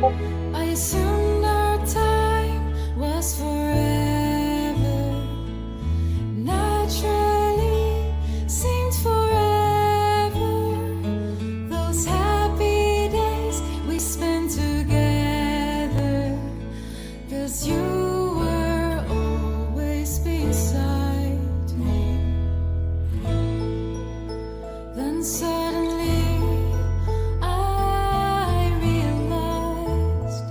I assumed our time was forever. Naturally seemed forever. Those happy days we spent together. 'Cause you were always beside me. Then suddenly I realized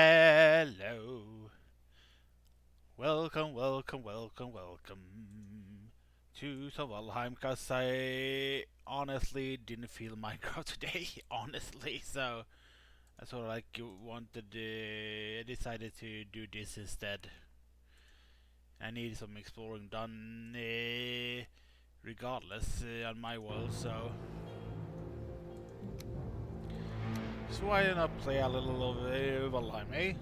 Hello. Welcome, welcome, welcome, welcome to Valheim, because I honestly didn't feel Minecraft today, honestly, so I sort of like wanted I decided to do this instead. I need some exploring done regardless on my world, so why not play a little of Valheim, eh?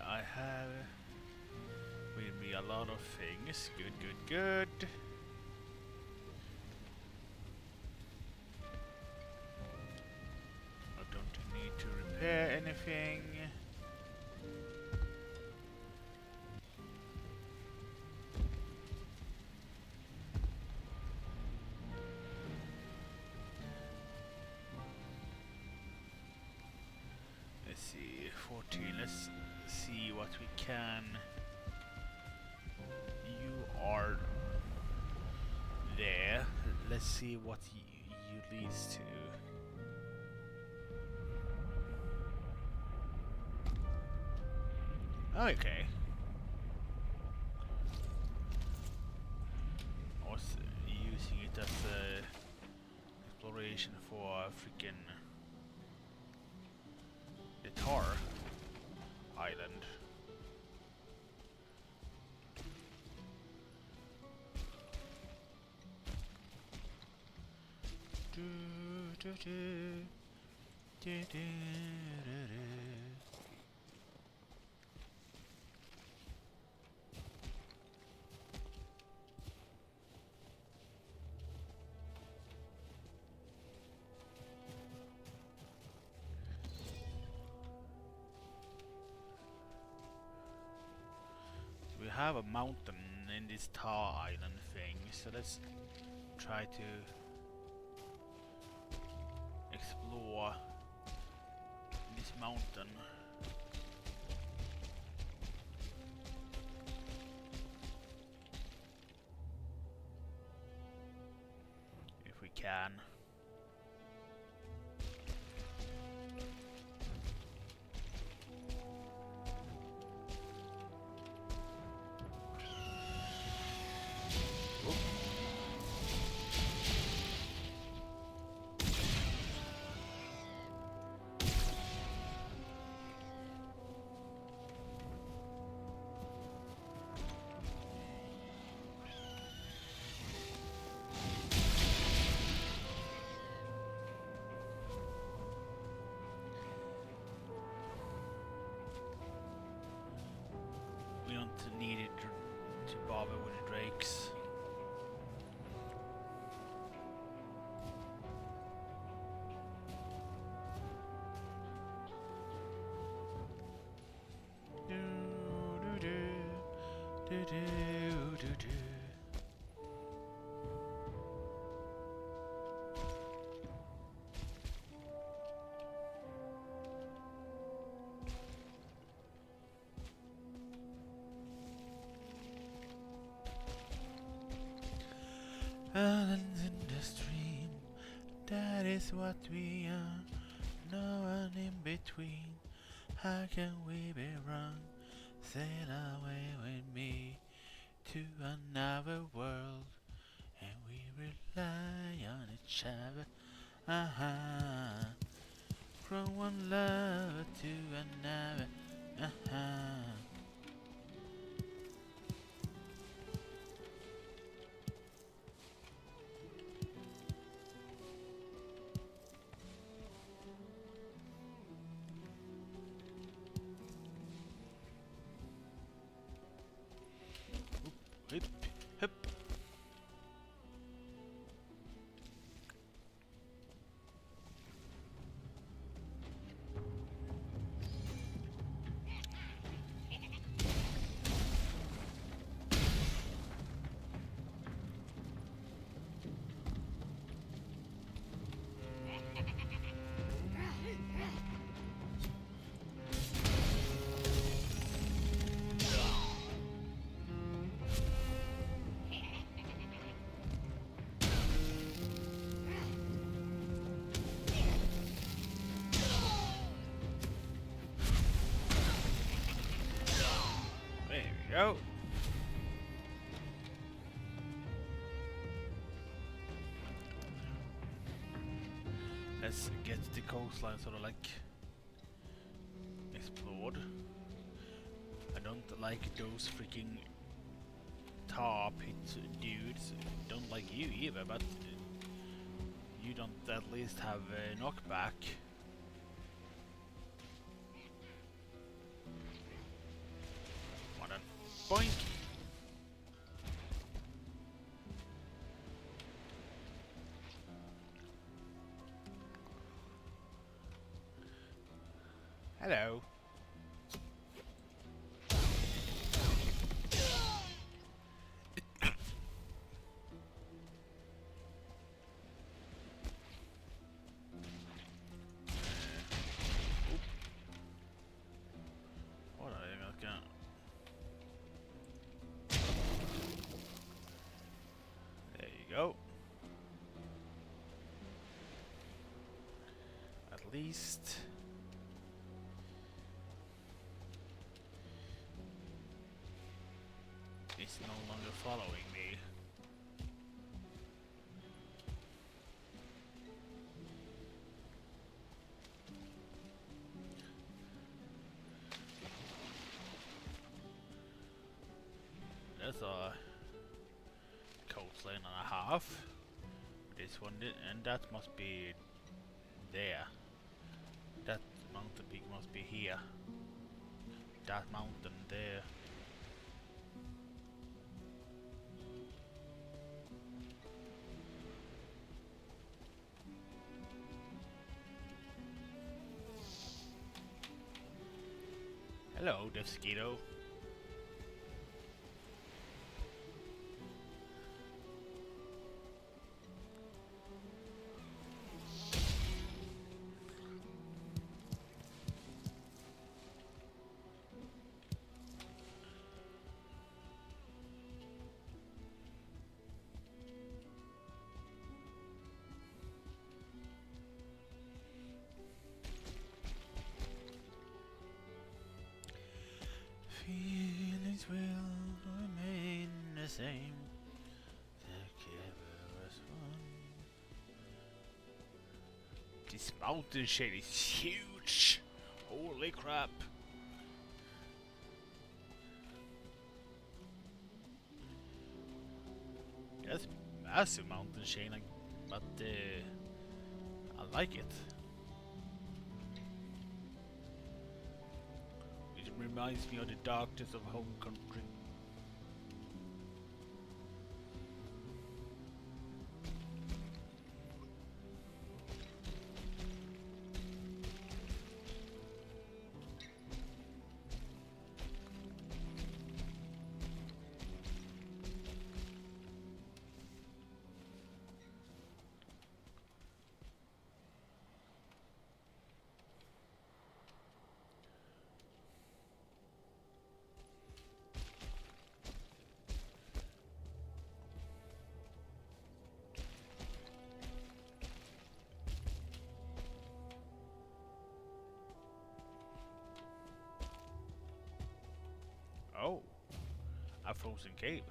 I have with me a lot of things. Good, good, good. I don't need to repair anything. Let's see, 14. Let's see what we can. You are there. Let's see what you leads to. Okay. I was using it as exploration for freaking the Tar Island. We have a mountain in this Tar Island thing, so let's try to explore this mountain. If we can. We don't need it to bother with the drakes. Islands in the stream, that is what we are. No one in between. How can we be wrong? Sail away with me to another world, and we rely on each other. From one lover to another. Hip, hip. go. Let's get the coastline sort of like explored. I don't like those freaking tar pit dudes. Don't like you either, but you don't at least have a knockback. Come on then. Boink! Hello. What are you gonna? There you go. At least. It's no longer following me. That's a coastline and a half. This one and that must be there. That mountain peak must be here. That mountain there. Hello, Mosquito. Feelings will remain the same. Together as one. This mountain shade is huge. Holy crap. That's massive mountain chain, but I like it. It reminds me of the darkness of home country. Oh, a frozen cave.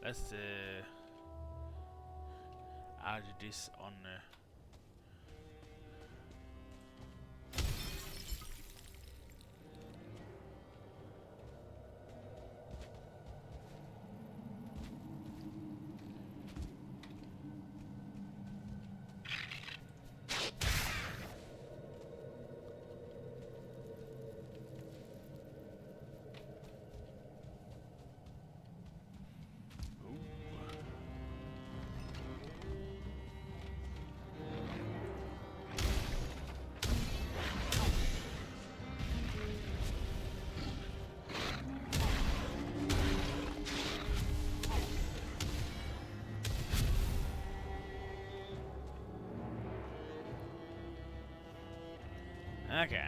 Let's add this on. Okay.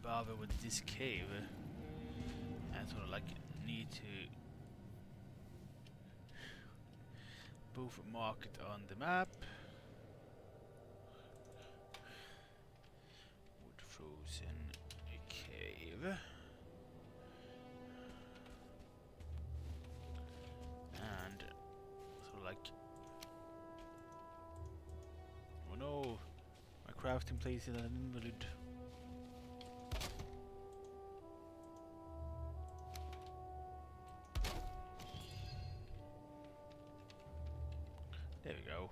bother with this cave. And sort of like need to both mark it on the map. Wood frozen cave. And sort of like, oh no, my crafting place is an invalid. There we go.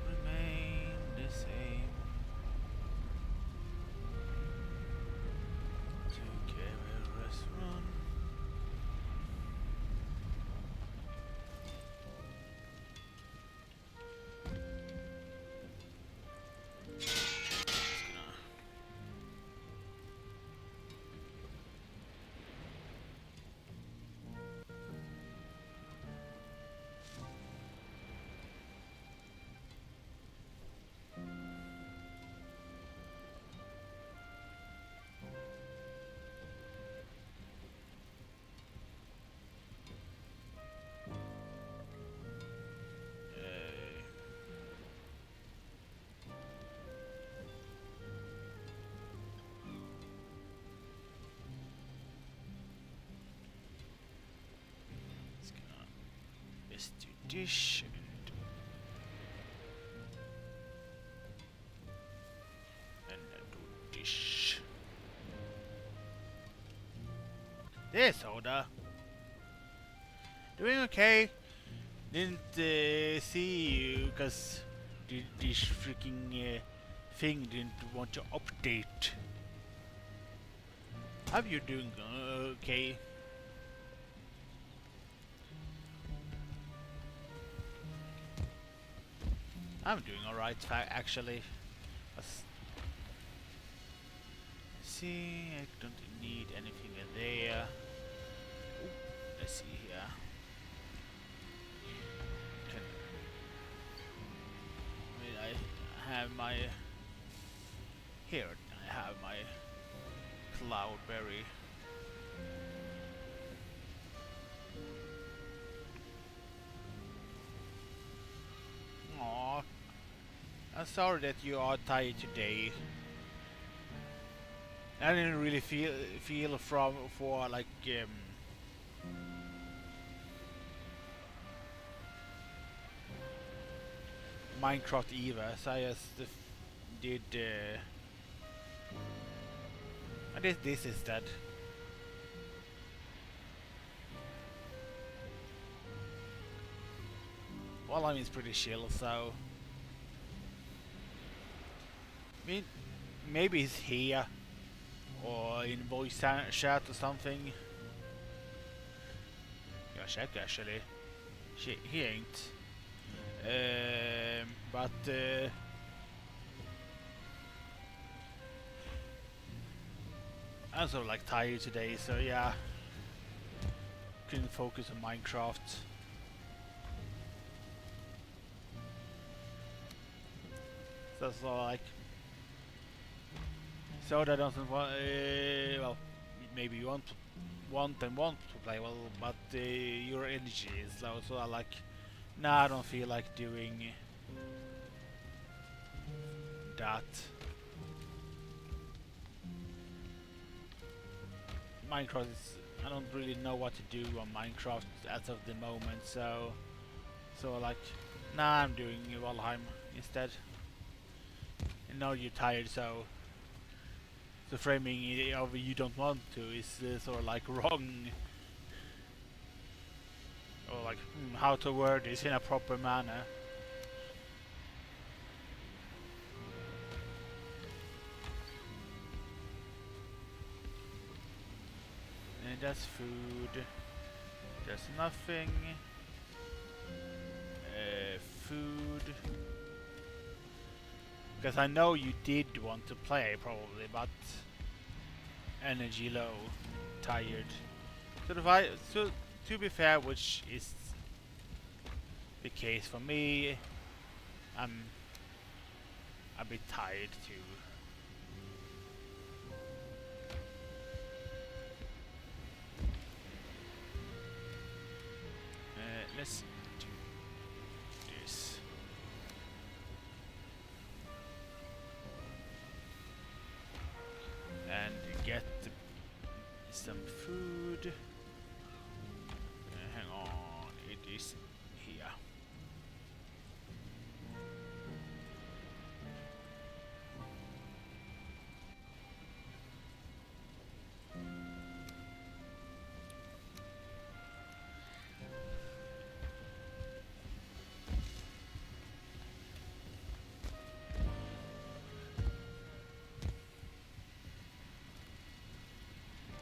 Remain the same. Together as one. Just gonna let's do dish and do dish. There, Soda. Doing okay. Didn't see you because this freaking thing didn't want to update. How you doing? Okay. I'm doing alright, actually. See, I don't need anything in there. Ooh, let's see here. I have my... Here, I have my cloudberry. Aww. I'm sorry that you are tired today. I didn't really feel for like Minecraft either, so I just did I did this instead. Well, I mean, it's pretty chill, so I mean, maybe he's here or in voice chat or something. Yeah, check actually. He ain't. But I'm sort of like tired today, so yeah, couldn't focus on Minecraft. So like, Soda doesn't want. Well, maybe you want to play well, but your energy is low. So I like, nah, I don't feel like doing that. Minecraft is, I don't really know what to do on Minecraft as of the moment, so like, nah, I'm doing Valheim instead. And now you're tired, so the framing of you don't want to is sort of like wrong. Or like, how to word this in a proper manner. And that's food. There's nothing. Food. Because I know you did want to play probably, but energy low, tired. To be fair, which is the case for me, I'm a bit tired too. Let's do this. And get some food. Hang on, it is here.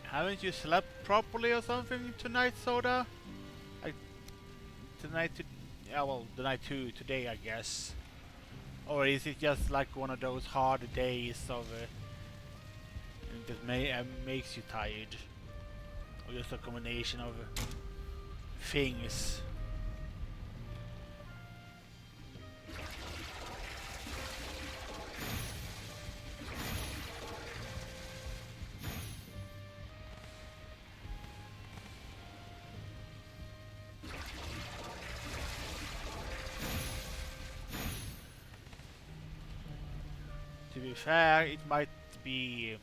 Haven't you slept properly or something tonight, Soda? Yeah, well, the night today, I guess. Or is it just like one of those hard days of that makes you tired, or just a combination of things? To be fair, it might be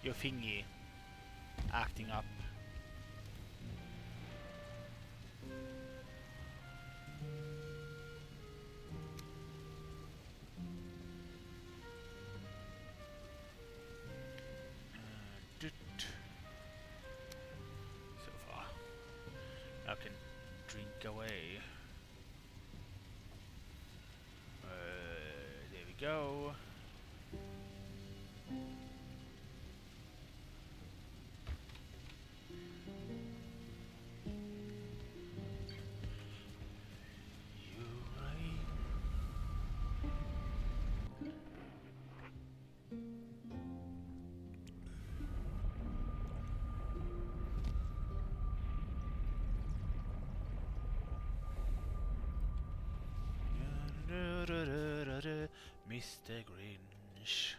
your thingy acting up. So far, I can drink away. There we go. Mr. Grinch.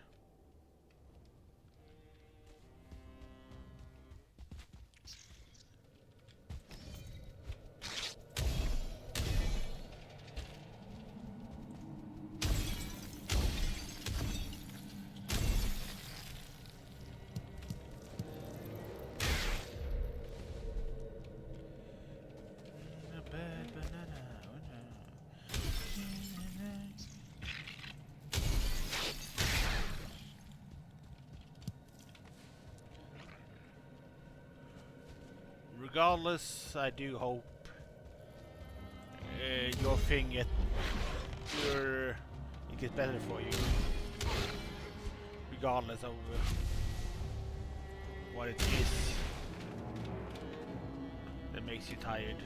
Regardless, I do hope your thing it gets better for you. Regardless of what it is that makes you tired.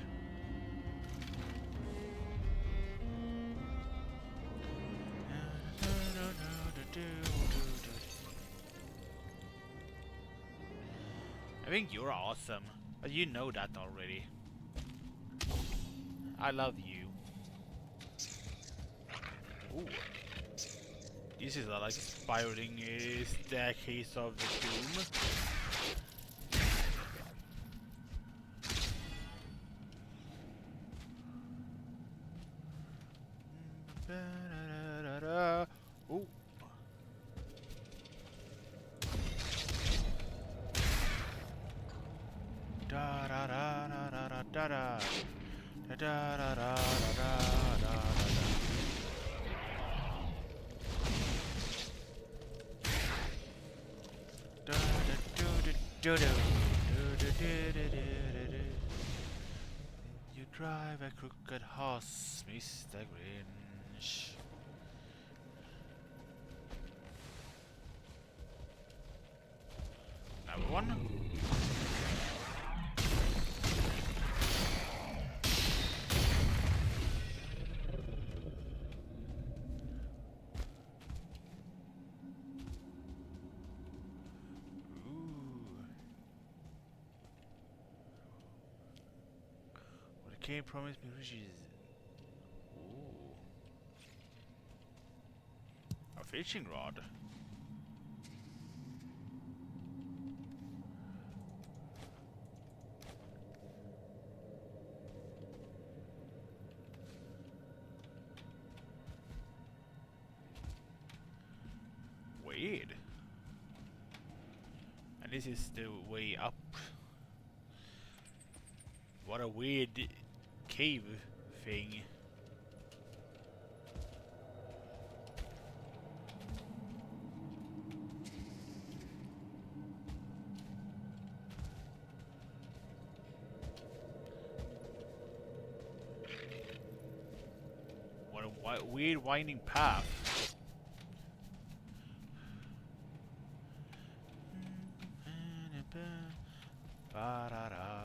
I think you're awesome. But you know that already. I love you. Ooh. This is a like spiraling staircase of the doom. Ooh. Da da da da da da da da da da da da da. You drive a crooked horse, Mr. Grinch. Another one. Can't promise me riches. Ooh. A fishing rod. Weird. And this is the way up. What a weird cave thing. What a weird winding path. Ba-da-da.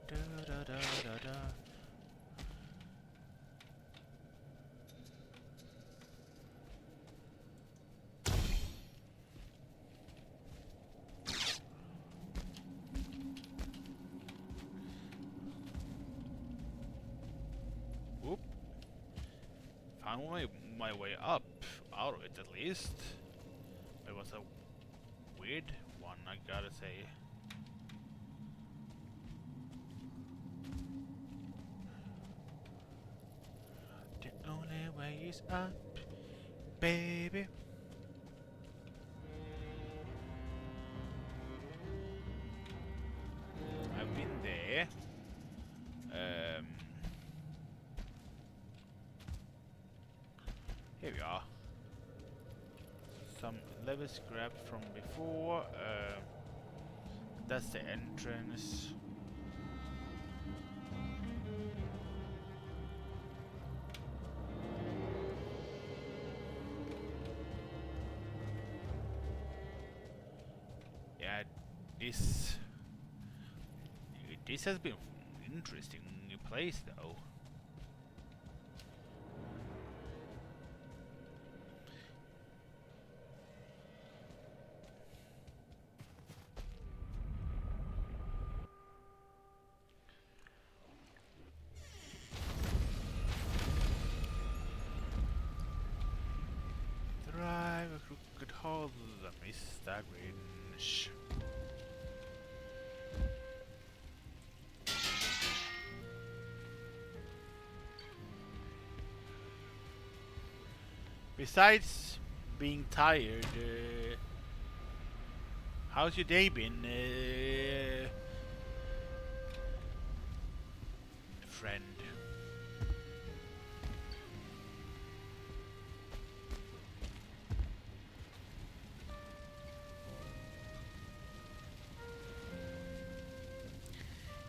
Da-da-da-da-da. Whoop. Found my way up, out of it at least. It was a weird one, I gotta say. The only way is up, baby. I've been there. Here we are. Some levers grabbed from before. That's the entrance. Yeah, this has been an interesting place though. Drive a crooked hole, Mr. Grinch. Besides being tired, how's your day been, friend?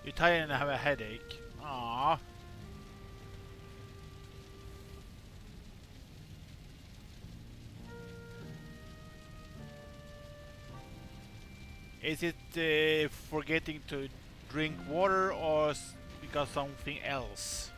You're tired and have a headache. Aww. Is it forgetting to drink water or because something else?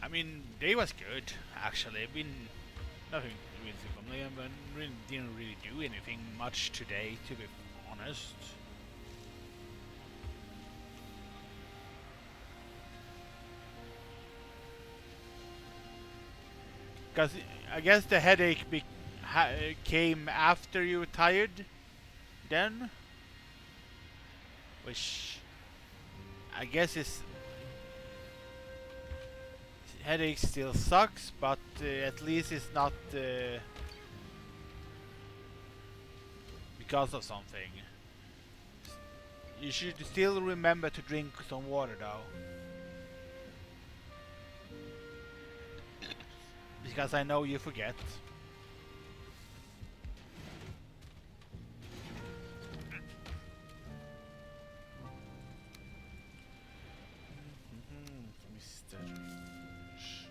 I mean, day was good actually. Been nothing really to complain, but didn't really do anything much today, to be honest. Because I guess the headache came after you were tired, then, which I guess is headache still sucks, but at least it's not because of something. You should still remember to drink some water though. Because I know you forget. Mr. Grinch.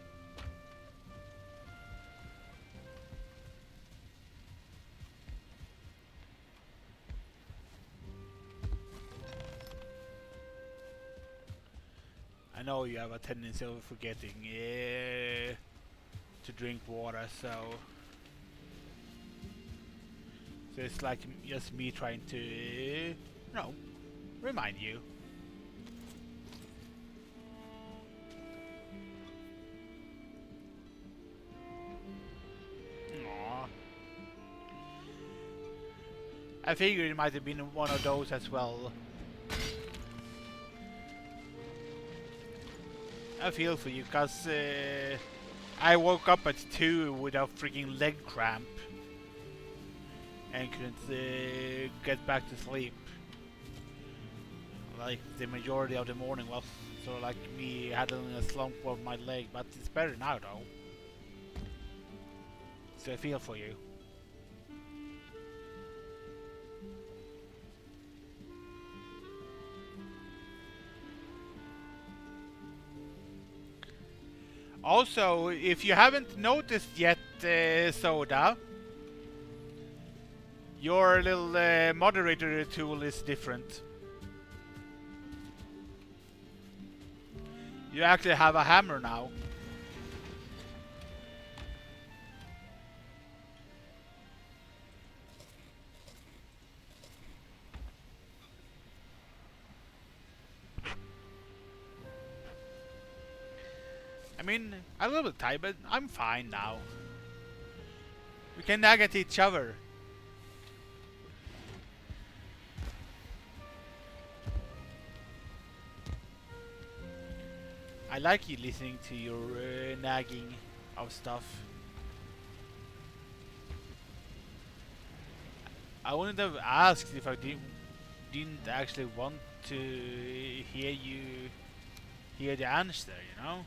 I know you have a tendency of forgetting to drink water, so it's like just me trying to, remind you. Aww. I figured it might have been one of those as well. I feel for you, cause I woke up at 2 with a freaking leg cramp and couldn't get back to sleep. Like the majority of the morning was sort of like me handling a slump of my leg, but it's better now though. So I feel for you. Also, if you haven't noticed yet, Soda, your little moderator tool is different. You actually have a hammer now. I mean, a little bit tired, but I'm fine now. We can nag at each other. I like you listening to your nagging of stuff. I wouldn't have asked if I didn't actually want to hear the answer, you know?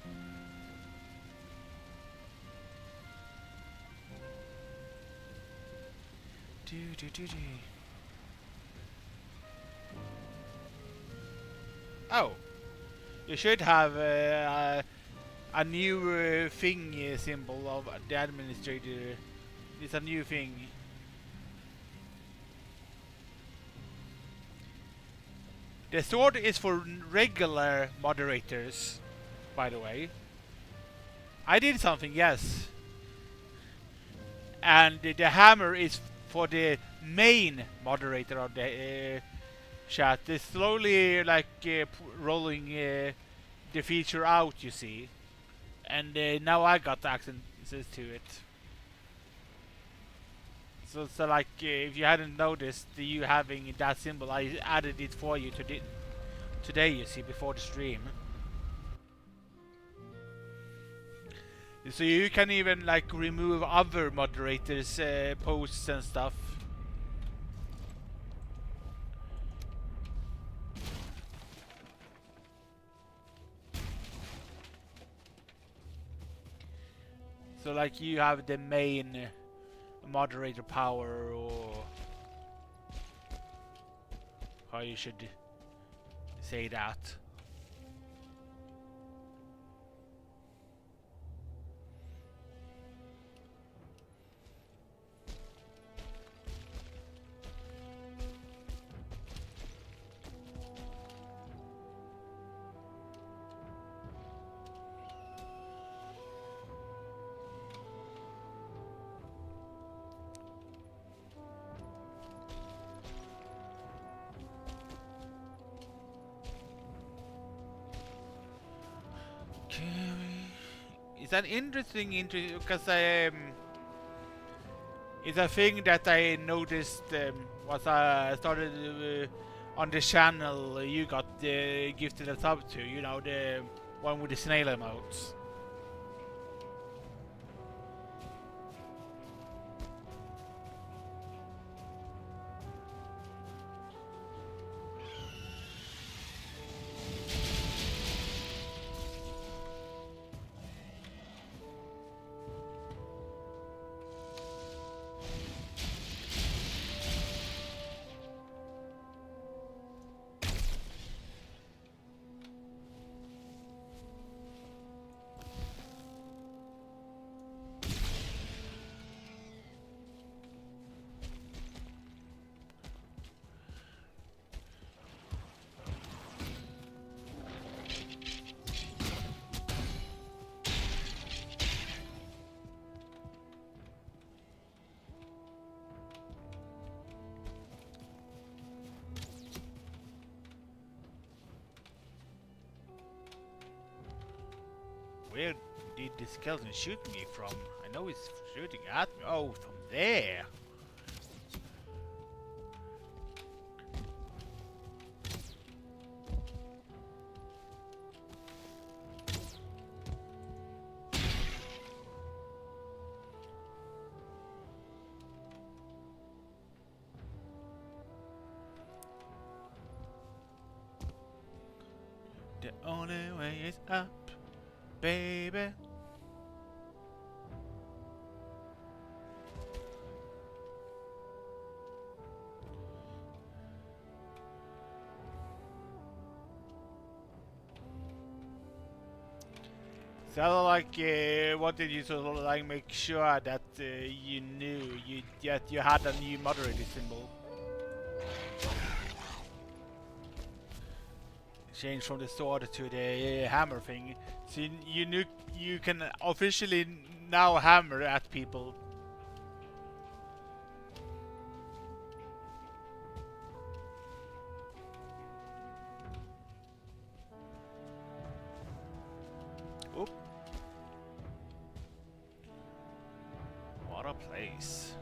Oh, you should have a new thing symbol of the administrator. It's a new thing. The sword is for regular moderators, by the way. I did something, yes. And the hammer is for the main moderator of the chat. They're slowly like rolling the feature out, you see. And now I got access to it. So like if you hadn't noticed you having that symbol, I added it for you today, you see, before the stream. So you can even like remove other moderators' posts and stuff. So like you have the main moderator power, or how you should say that. It's an interesting because it's a thing that I noticed was I started on the channel you got gifted a sub to, you know, the one with the snail emotes. Where did the skeleton shoot me from? I know he's shooting at me. Oh, from there. The only way is up, baby. So like, what did you sort of like make sure that you knew that you had a new moderator symbol? Change from the sword to the hammer thing. So you knew you can officially now hammer at people. Oop. What a place.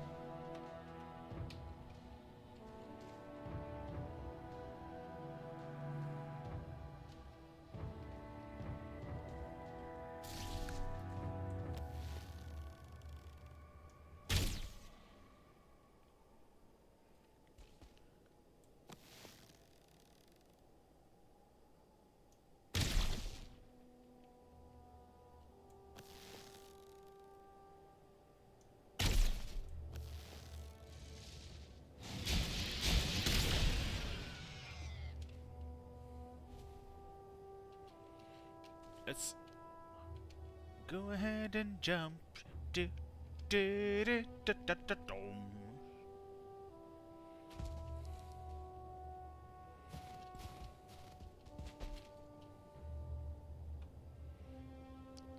Let's go ahead and jump. Do, do, do, da, da, da, dum.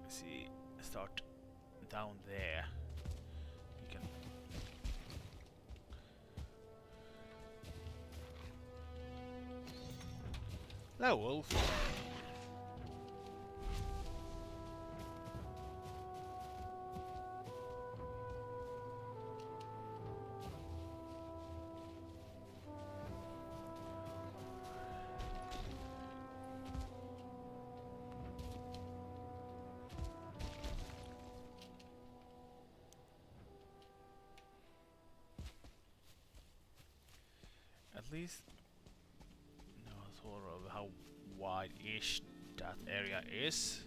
See, start down there. You can. Hello, wolf. At least know sort of how wide-ish that area is.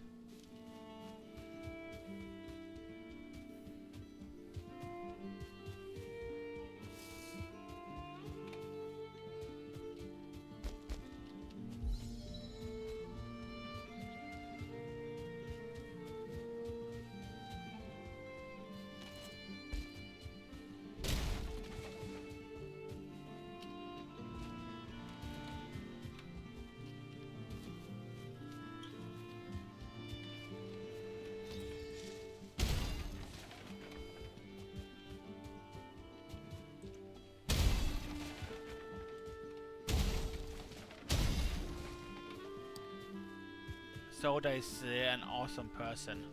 Soda is an awesome person.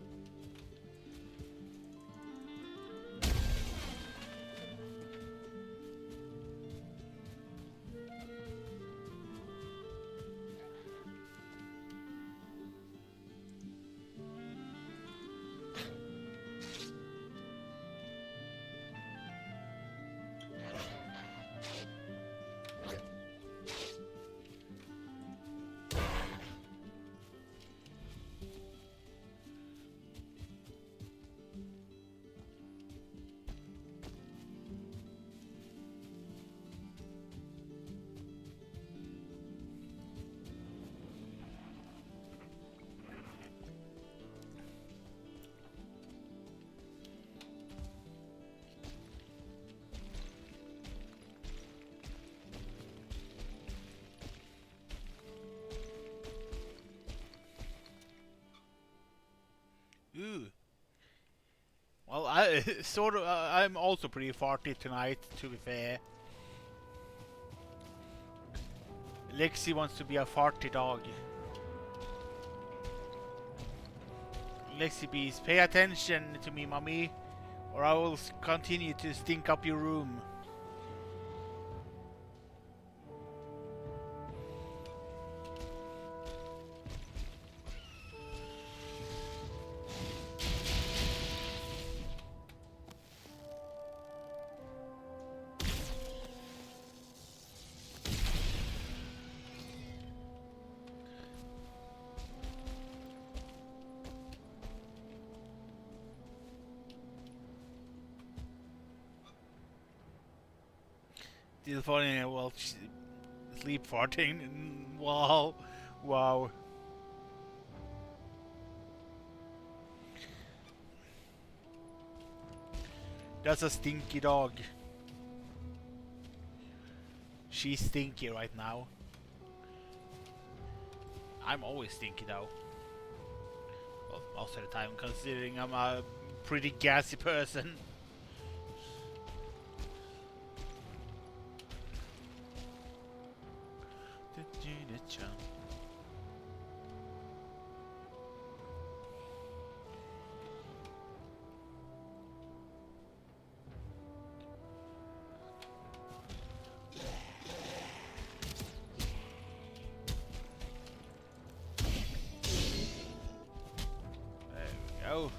Ooh. Well, I sort of. I'm also pretty farty tonight, to be fair. Lexi wants to be a farty dog. Lexi bees, pay attention to me, mommy, or I will continue to stink up your room. Still falling while sleep farting. Wow. Wow. That's a stinky dog. She's stinky right now. I'm always stinky though. Well, most of the time, considering I'm a pretty gassy person. There we go.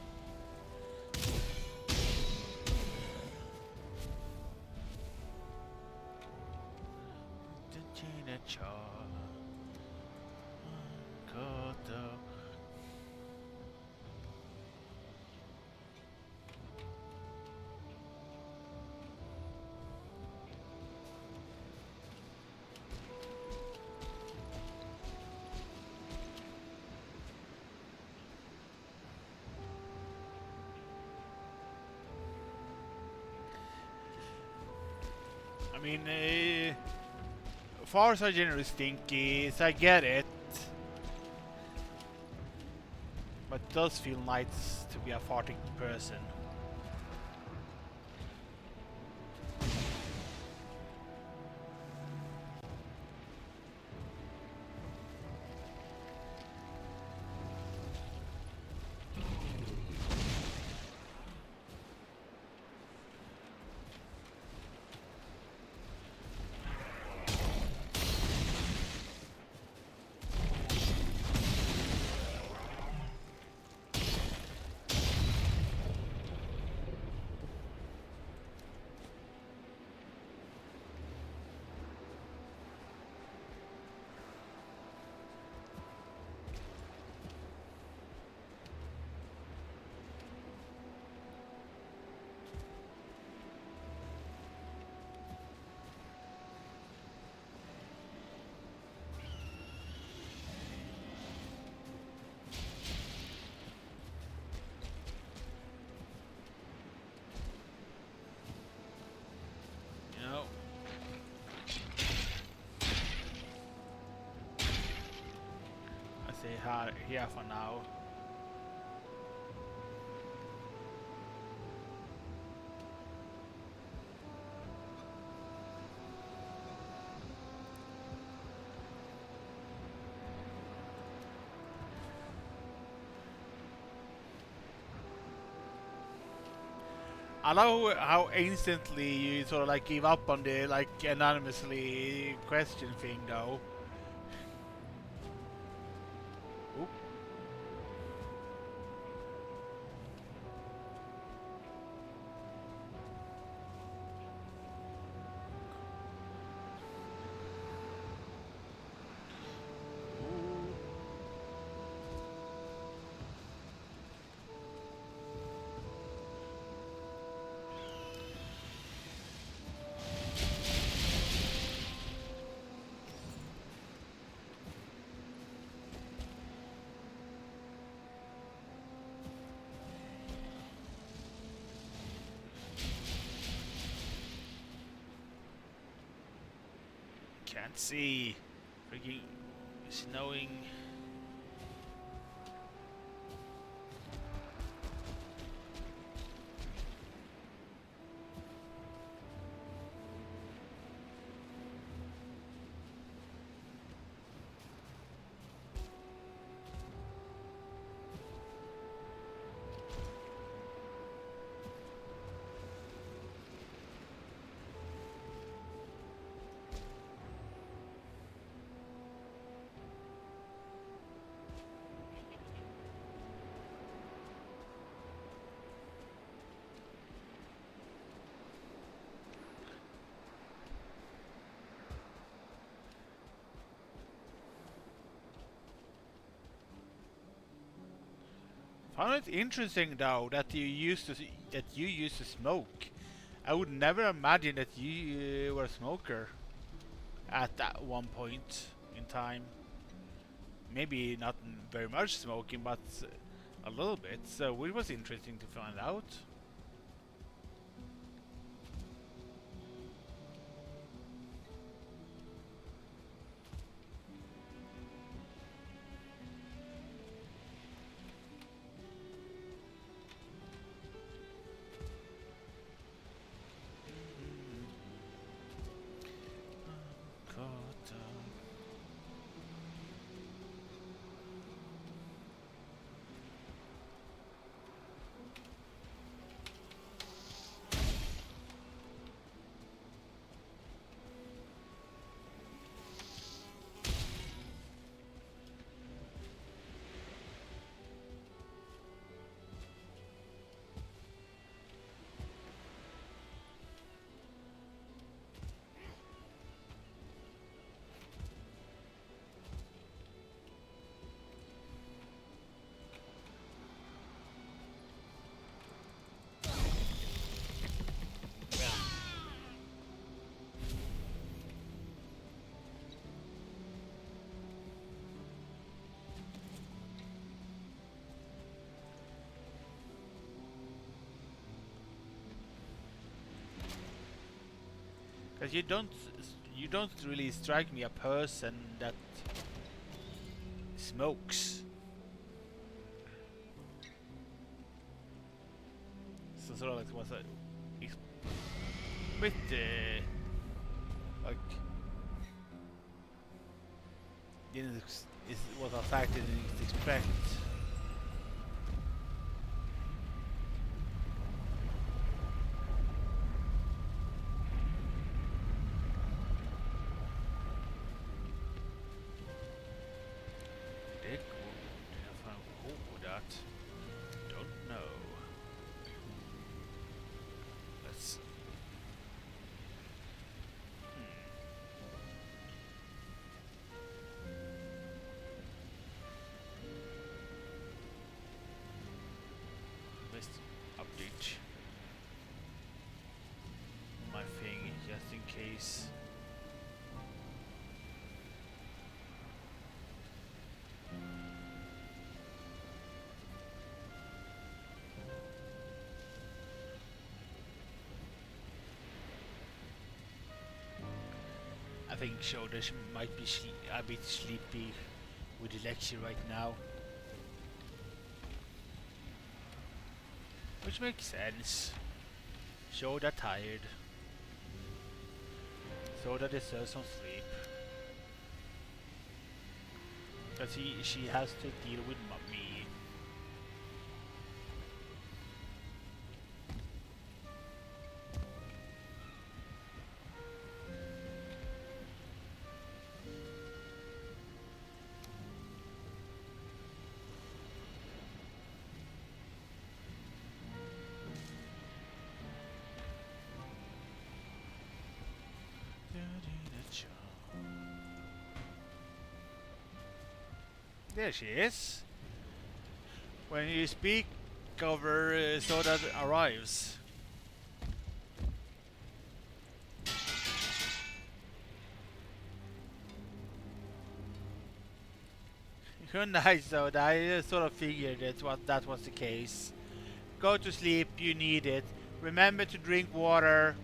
I mean, farts are generally stinky, so I get it. But it does feel nice to be a farting person. Here for now. I love how instantly you sort of like give up on the like anonymously question thing though. Oop. Can't see. Freaking snowing. Found it interesting though that you used to smoke. I would never imagine that you were a smoker at that one point in time. Maybe not very much smoking, but a little bit. So it was interesting to find out. Because you don't really strike me a person that smokes. So sort of like was a bit like is what I thought I didn't expect. Don't know. Let's. Let's update my thing just in case. I think Shoulders might be a bit sleepy with the lecture right now. Which makes sense. Shoulder tired. Shoulder deserves some sleep. Because she has to deal with me. There she is. When you speak of her, Soda arrives. Good night, Soda. I sort of figured that was the case. Go to sleep, you need it. Remember to drink water.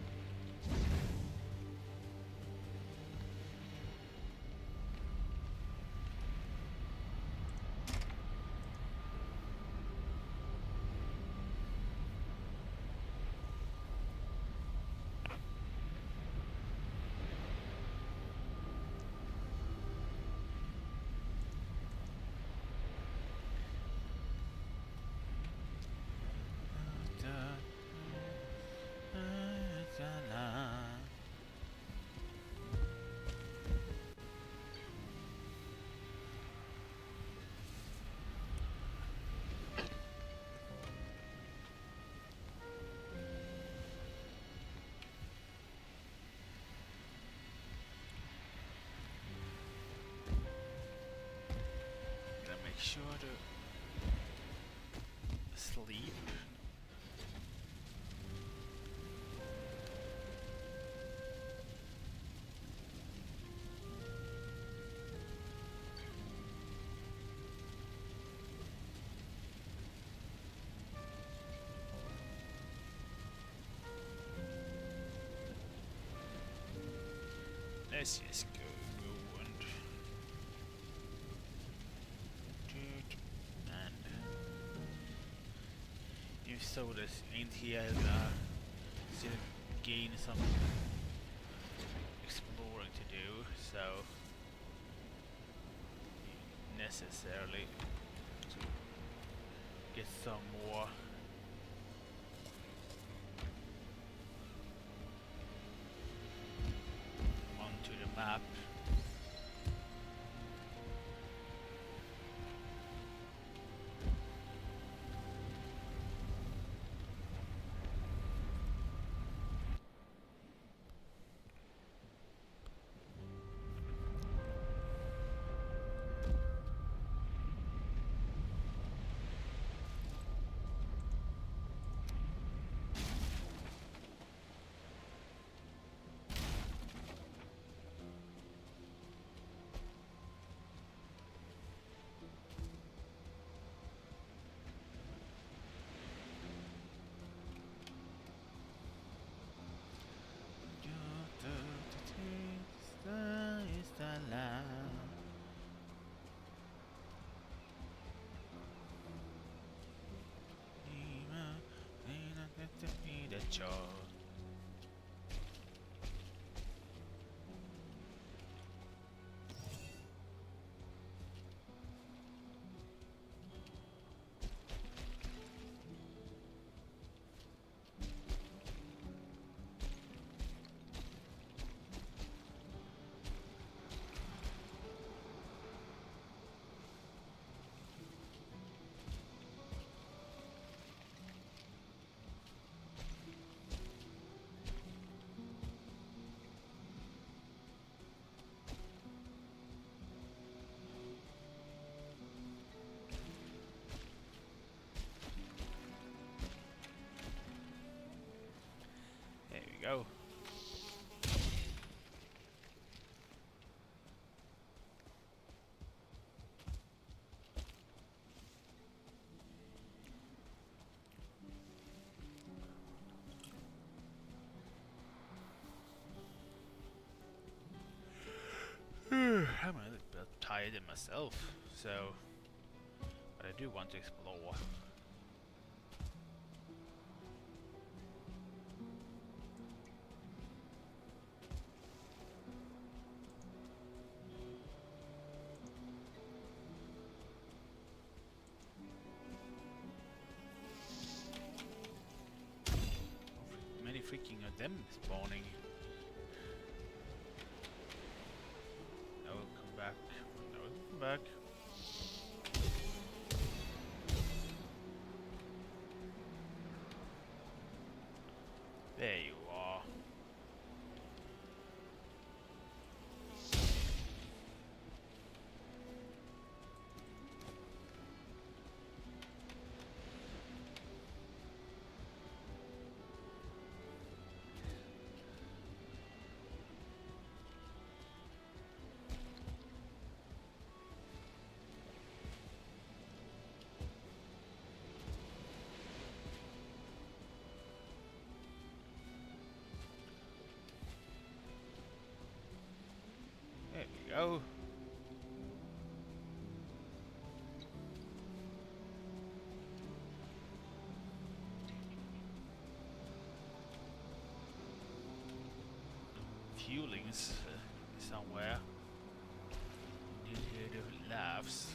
Sure to sleep. Let's just go and you saw this ain't here still gain some exploring to do, so necessarily to get some more onto the map. There we go. I'm a little bit tired in myself, so but I do want to explore. Many freaking of them spawning. No, come back. No, come back. There you are. There we go. Fuelings somewhere. You hear the laughs.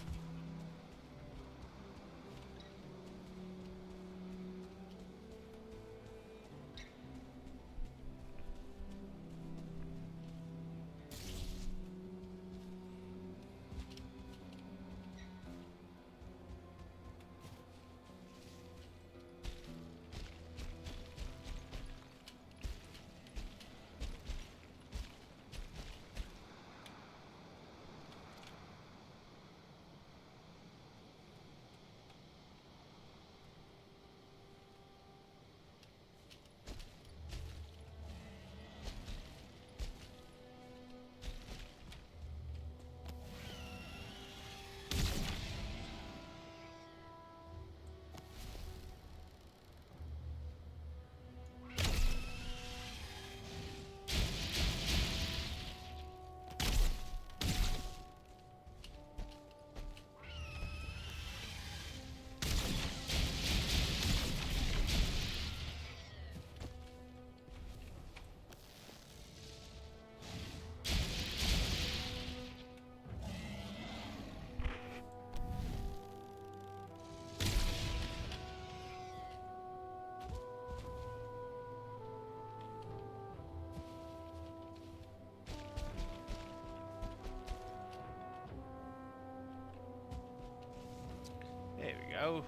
go.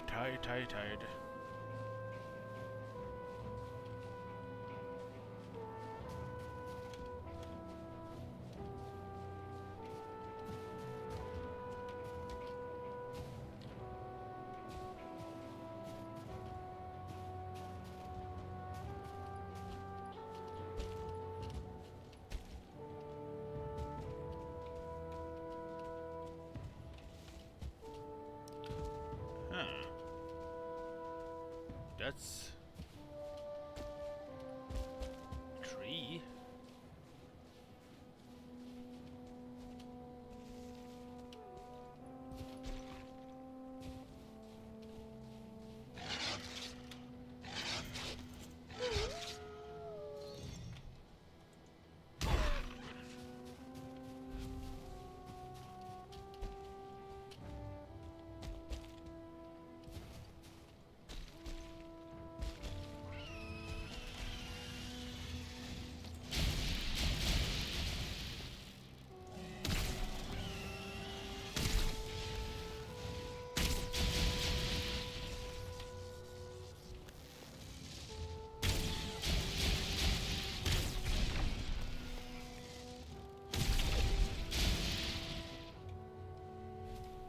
Tired, tired, tired. Huh. That's tree.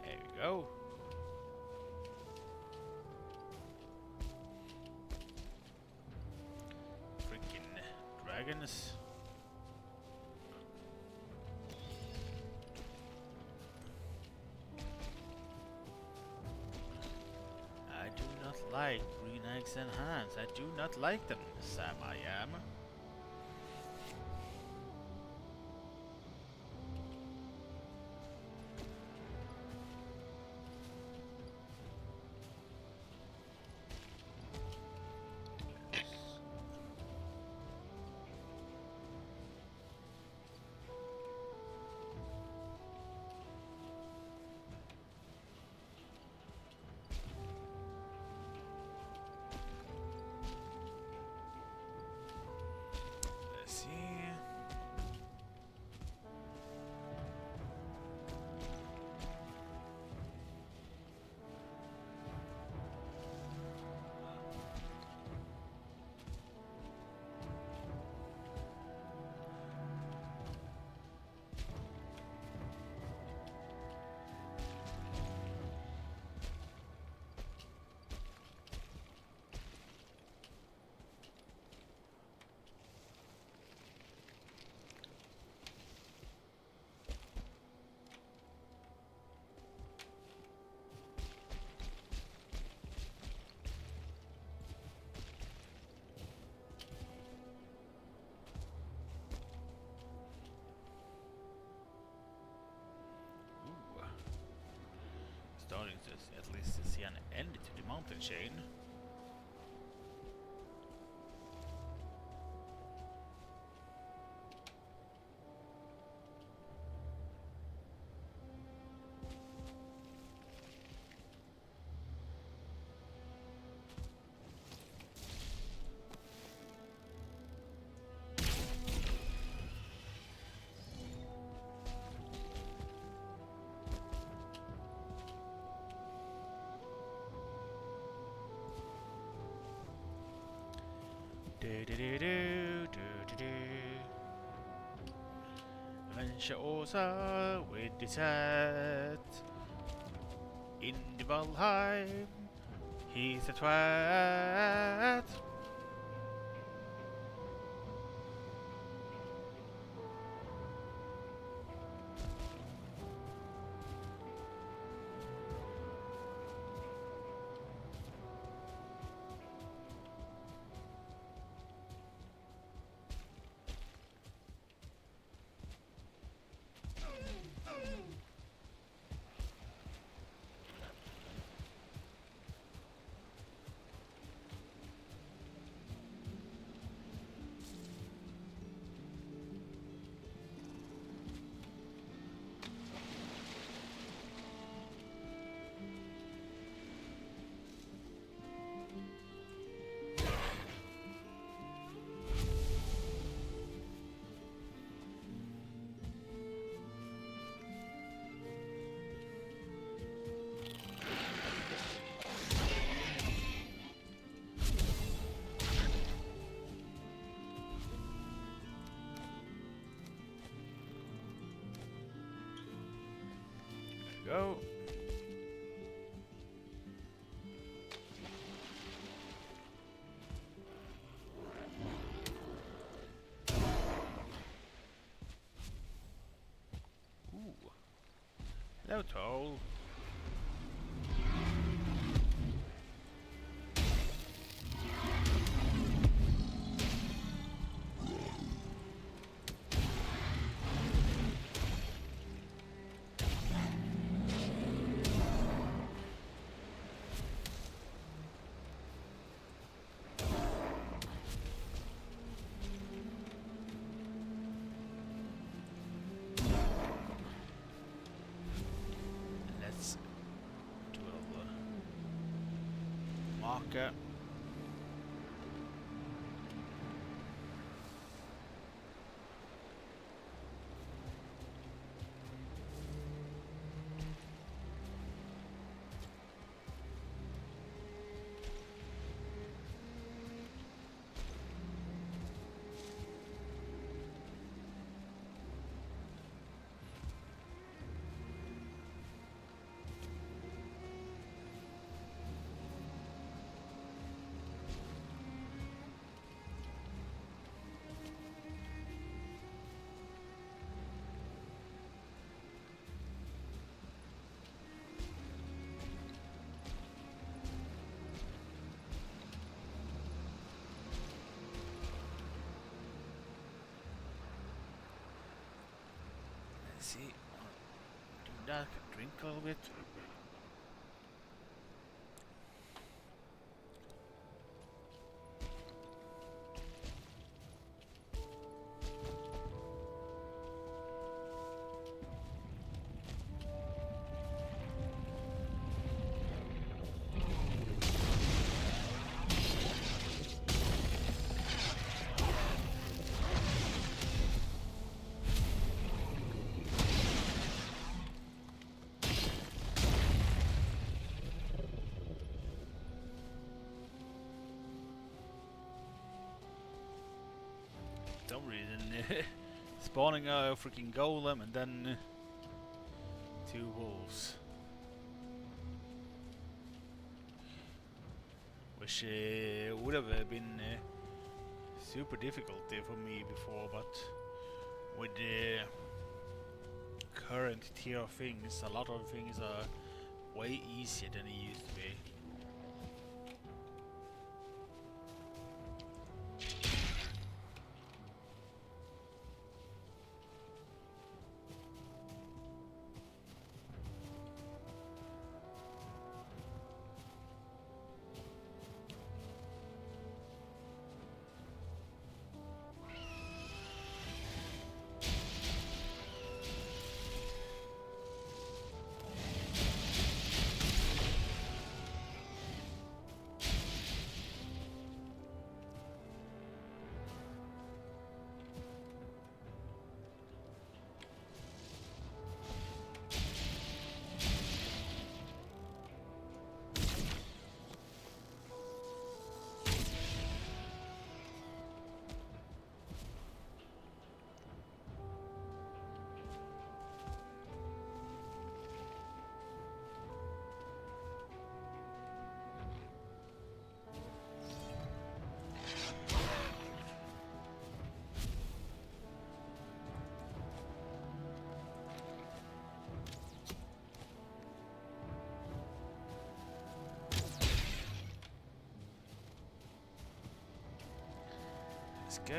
There we go. Freaking dragons. I do not like green eggs and hands. I do not like them, Sam I am. Let's see. Ooh. Starting to at least see an end to the mountain chain. Adventure Åsa with the set in the Valheim. He's a twat. go. Ooh. Hello, Toll. Let's do a marker. Let's see. Do that. Drink a little bit. Some reason spawning a freaking golem and then 2 wolves, which would have been super difficult for me before, but with the current tier of things, a lot of things are way easier than it used to be. Let's go.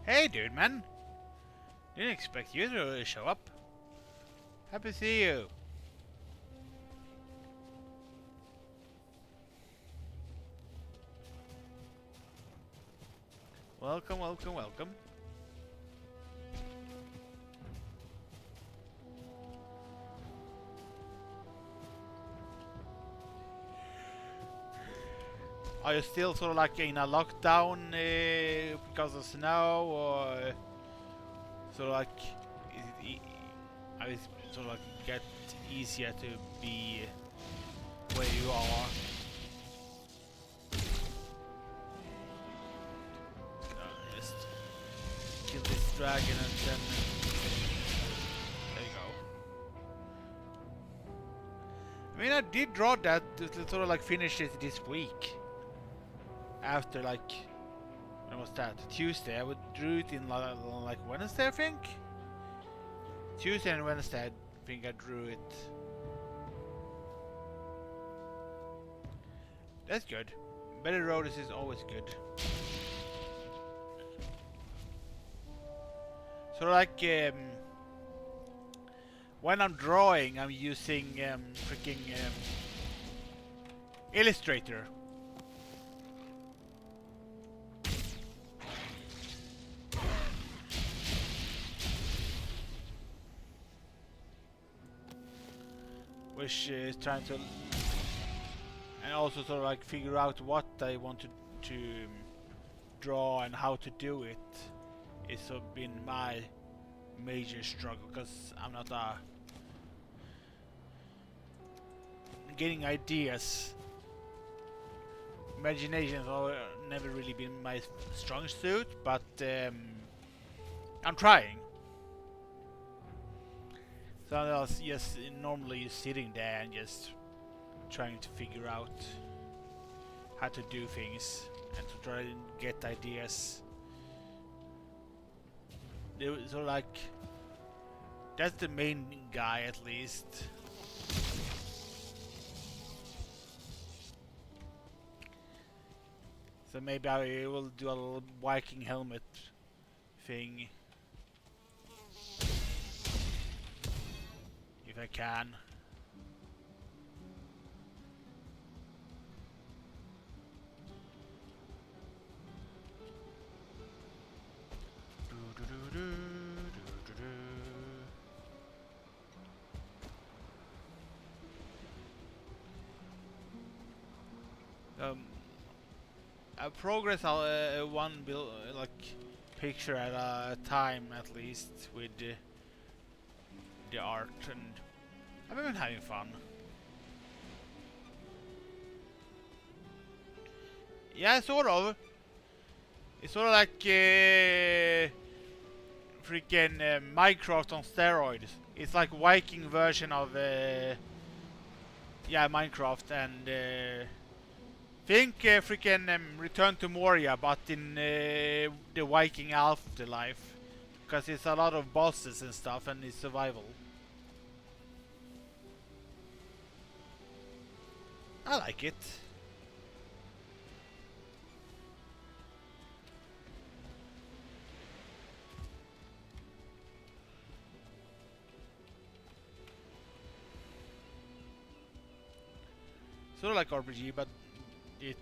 Hey, dude, man. Didn't expect you to show up. Happy to see you. Welcome, welcome, welcome. Are you still sort of like in a lockdown because of snow, or sort of like I sort of like get easier to be where you are? Just kill this dragon and then there you go. I mean, I did draw that to sort of like finish it this week. After like, when was that? Tuesday. I would drew it in like Wednesday, I think. Tuesday and Wednesday, I think I drew it. That's good. Better roads is always good. So like, when I'm drawing, I'm using freaking Illustrator. Which is trying to, and also sort of like figure out what I want to draw and how to do it. It's sort of been my major struggle, because I'm not getting ideas. Imagination has never really been my strong suit, but I'm trying. So I was just normally sitting there and just trying to figure out how to do things and to try and get ideas. So like, that's the main guy at least. So maybe I will do a little Viking helmet thing. If I can. I progress one build like picture at a time at least with the art, and I've been having fun. Yeah, sort of. It's sort of like freaking Minecraft on steroids. It's like Viking version of yeah, Minecraft, and think freaking Return to Moria, but in the Viking afterlife, because it's a lot of bosses and stuff, and it's survival. I like it. Sort of like RPG, but it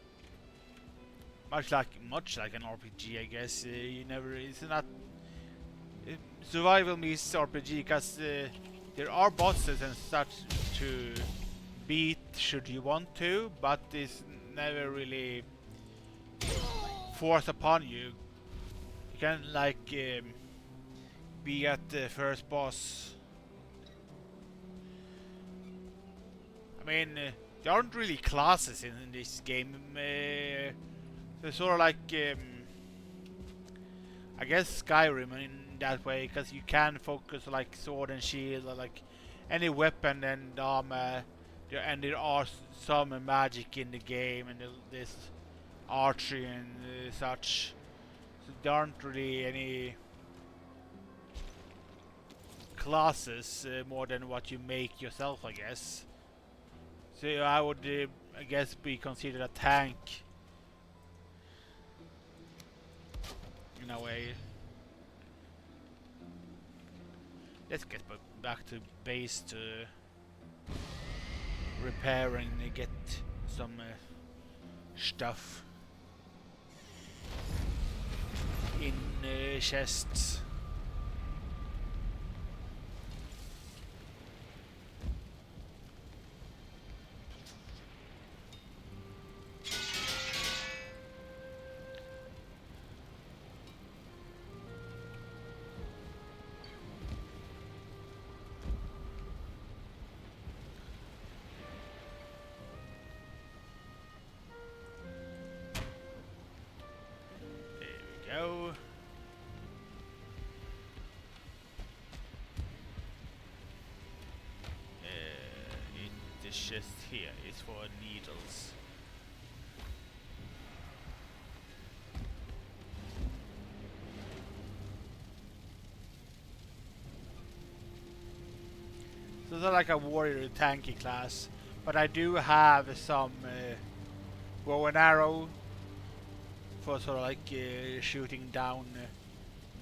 much like an RPG, I guess. It's not survival meets RPG, because there are bosses and such to beat should you want to, but it's never really forced upon you. You can like be at the first boss. I mean, there aren't really classes in this game. They're sort of like, I guess Skyrim in that way, because you can focus like sword and shield, or like any weapon and armor. And there are some magic in the game, and there's archery and such. So there aren't really any classes more than what you make yourself, I guess. So I would, I guess, be considered a tank in a way. Let's get back to base to repair and get some stuff. in chests. Go. In the chest here is for needles. So they're like a warrior tanky class, but I do have some bow and arrow for sort of like shooting down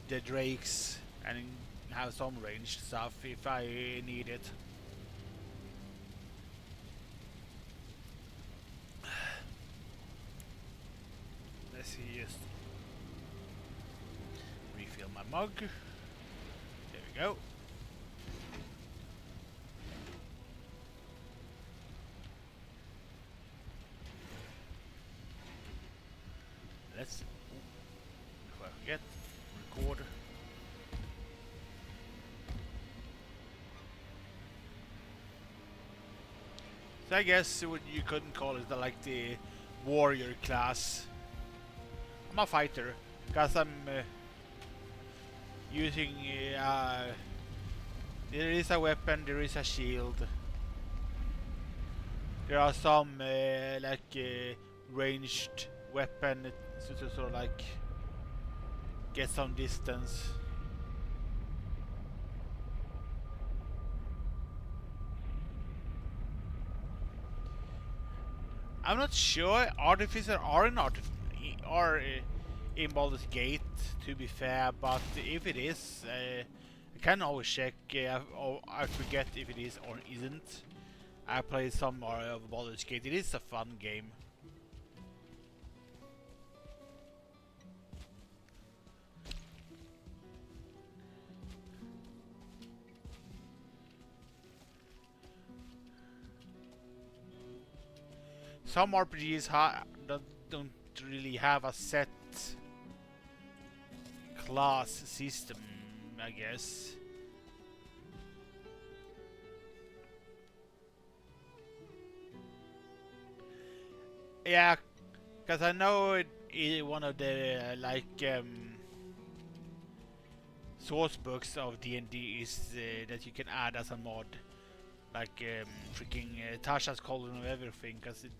the drakes and have some ranged stuff if I need it. Let's see, just refill my mug. There we go. Let's, before I forget, record. So I guess what you couldn't call it like the warrior class. I'm a fighter because I'm using there is a weapon, there is a shield. There are some ranged weapon to sort of like get some distance. I'm not sure Artificer are in Baldur's Gate, to be fair, but if it is, I can always check. I forget if it is or isn't. I played some more of Baldur's Gate. It is a fun game. Some RPGs don't really have a set class system, I guess. Yeah, because I know one of the source books of D&D is that you can add as a mod. Like freaking Tasha's Cauldron of Everything,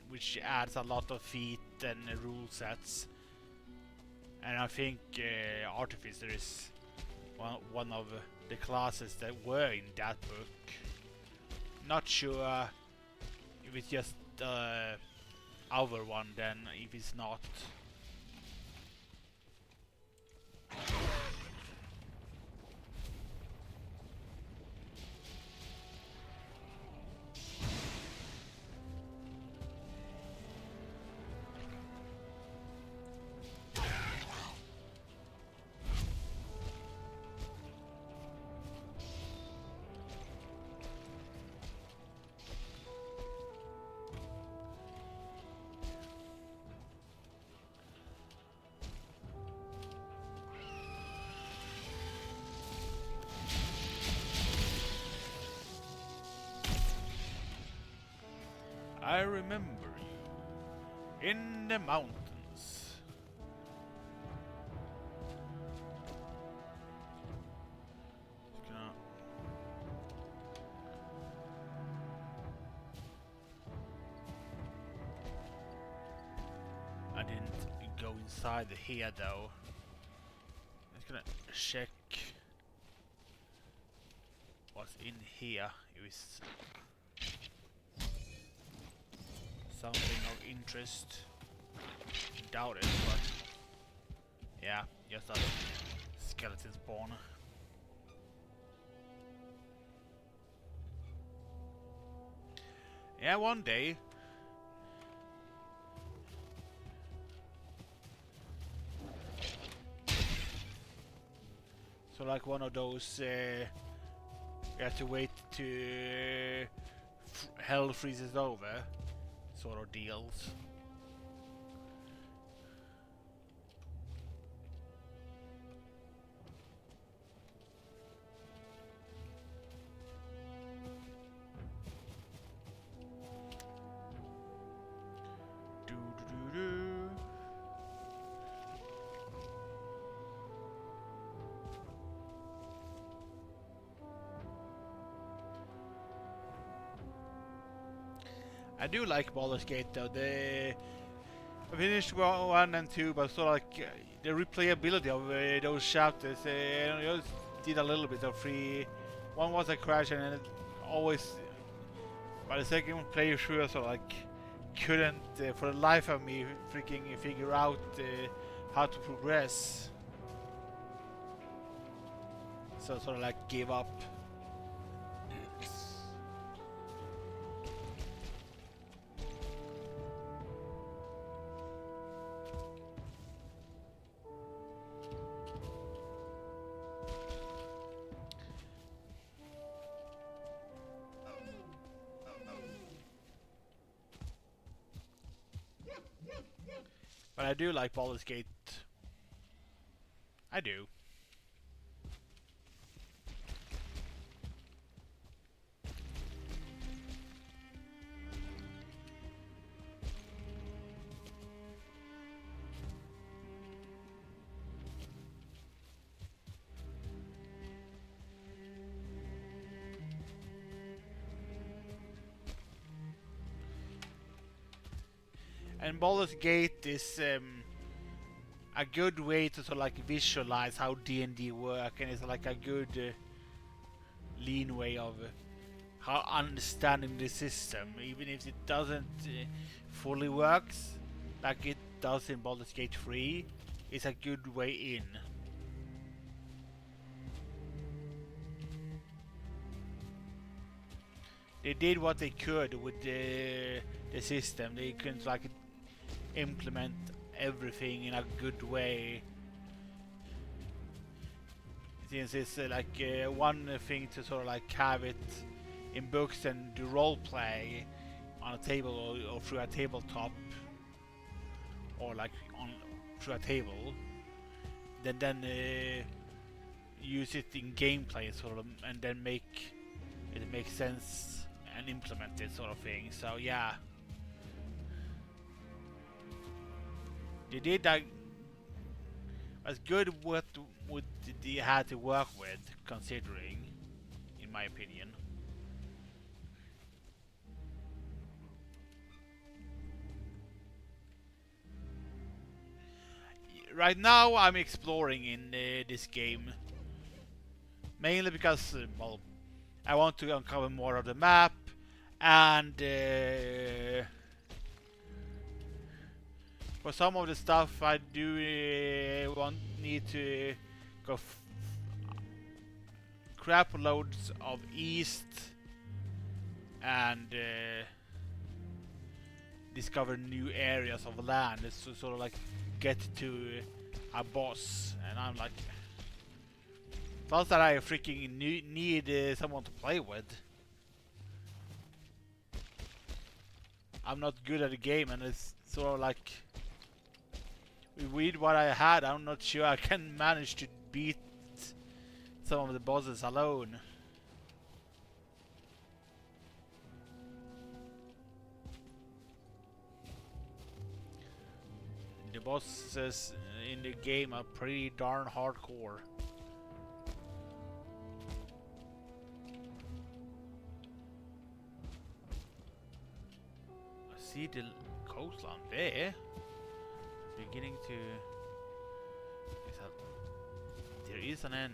which adds a lot of feat and rule sets. And I think Artificer is one of the classes that were in that book. Not sure if it's just our one then, if it's not. I remember you in the mountains. I didn't go inside here though. I'm just gonna check what's in here. It was something of interest. Doubt it, but yeah, just a skeleton spawn. Yeah, one day. So like one of those you have to wait to hell freezes over sort of deals. Do do do do. I do like Baldur's Gate though. I finished 1 and 2, but sort of like the replayability of those chapters. I just did a little bit of free. One was a crash, and then it always by the second playthrough, I sort of like couldn't for the life of me freaking figure out how to progress. So sort of like give up. But I do like Baldur's Gate. I do. And Baldur's Gate is a good way to sort of like visualize how D&D work, and it's like a good lean way of how understanding the system, even if it doesn't fully works like it does in Baldur's Gate 3. It's a good way in. They did what they could with the system. They couldn't like implement everything in a good way. Since it's like one thing to sort of like have it in books and do role play on a table or through a tabletop, or like through a table, then use it in gameplay sort of, and then make it make sense and implement it sort of thing. So yeah. They did that as good what they had to work with, considering, in my opinion. Right now I'm exploring in this game, mainly because well, I want to uncover more of the map, and for some of the stuff I do need to go crap loads of east and discover new areas of land. It's to sort of like get to a boss, and I'm like, plus that I freaking need someone to play with. I'm not good at the game, and it's sort of like, with what I had, I'm not sure I can manage to beat some of the bosses alone. The bosses in the game are pretty darn hardcore. I see the coastline there. Beginning to... there is an end.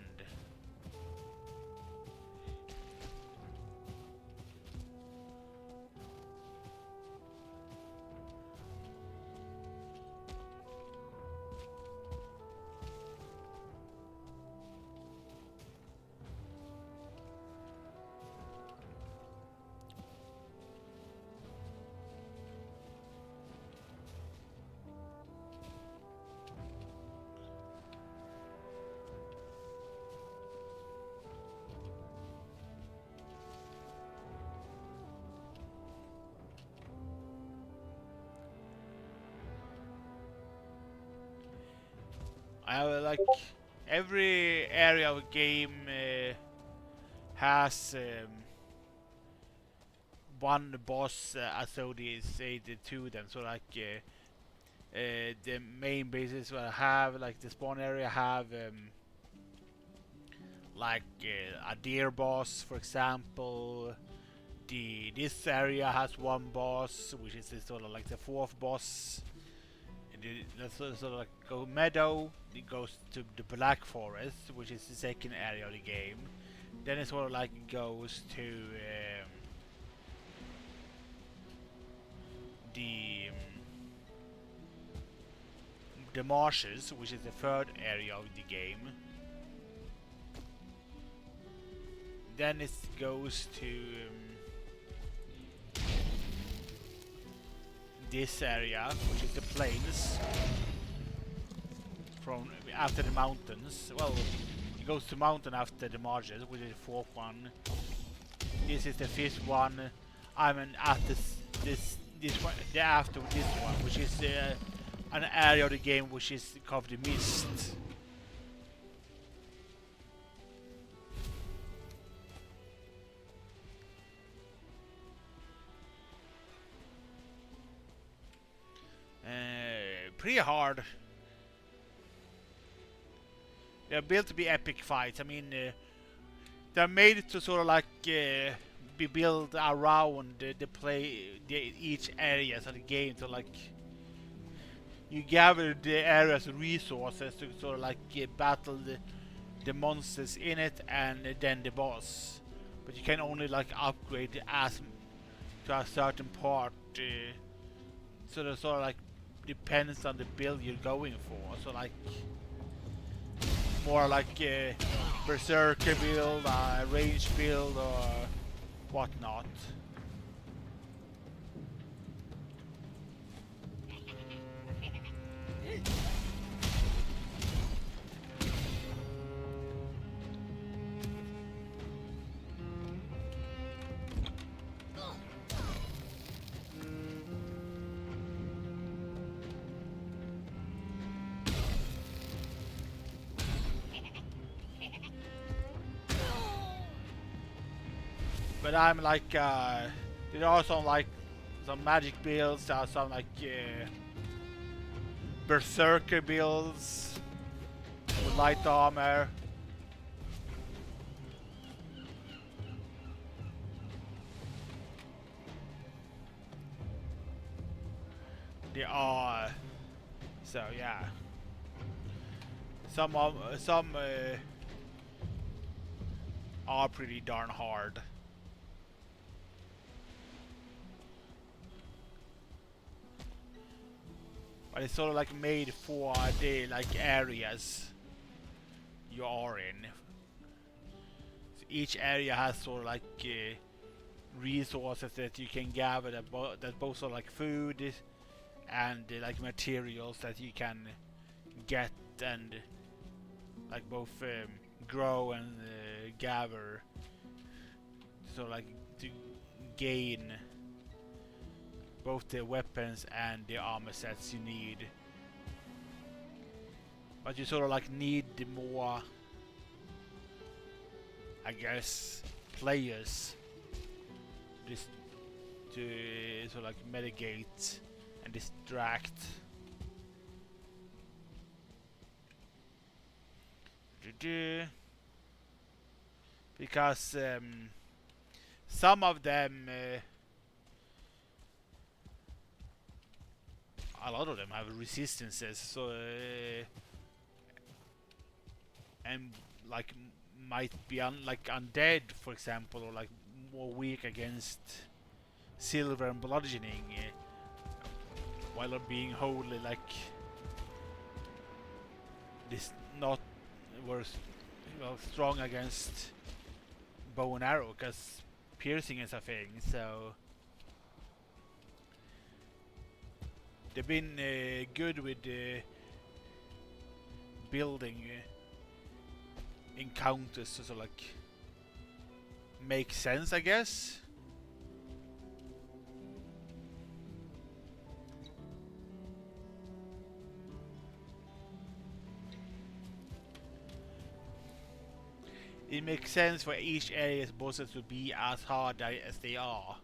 I have like every area of a game has one boss associated to them. So like the main bases will have like the spawn area have like a deer boss, for example. This area has one boss, which is sort of like the fourth boss. And that's sort of like go meadow. It goes to the Black Forest, which is the second area of the game. Then it sort of like goes to the the marshes, which is the third area of the game. Then it goes to this area, which is the plains. From after the mountains. Well, it goes to mountain after the marshes, which is the fourth one. This is the fifth one. I'm at this one, after this one, which is an area of the game which is covered in mist. Pretty hard. They're built to be epic fights. I mean, they're made to sort of like be built around each areas of the game. So like you gather the areas resources to sort of like battle the monsters in it and then the boss. But you can only like upgrade as to a certain part. So it sort of like depends on the build you're going for. So like more like a berserker build, a range build, or whatnot. But I'm like, there are some like some magic builds, there are some like berserker builds with light armor. They are, so yeah. Some are pretty darn hard. But it's sort of like made for the like areas you are in. So each area has sort of like resources that you can gather that both sort of like food and like materials that you can get and like both grow and gather. So like to gain both the weapons and the armor sets you need. But you sort of like need more, I guess, players just to sort of like mitigate and distract. Because some of them a lot of them have resistances, so and like might be like undead, for example, or like more weak against silver and bludgeoning, while being wholly like this not worse, well, strong against bow and arrow, because piercing is a thing. So they've been good with building encounters to sort of like make sense, I guess. it makes sense for each area's bosses to be as hard as they are.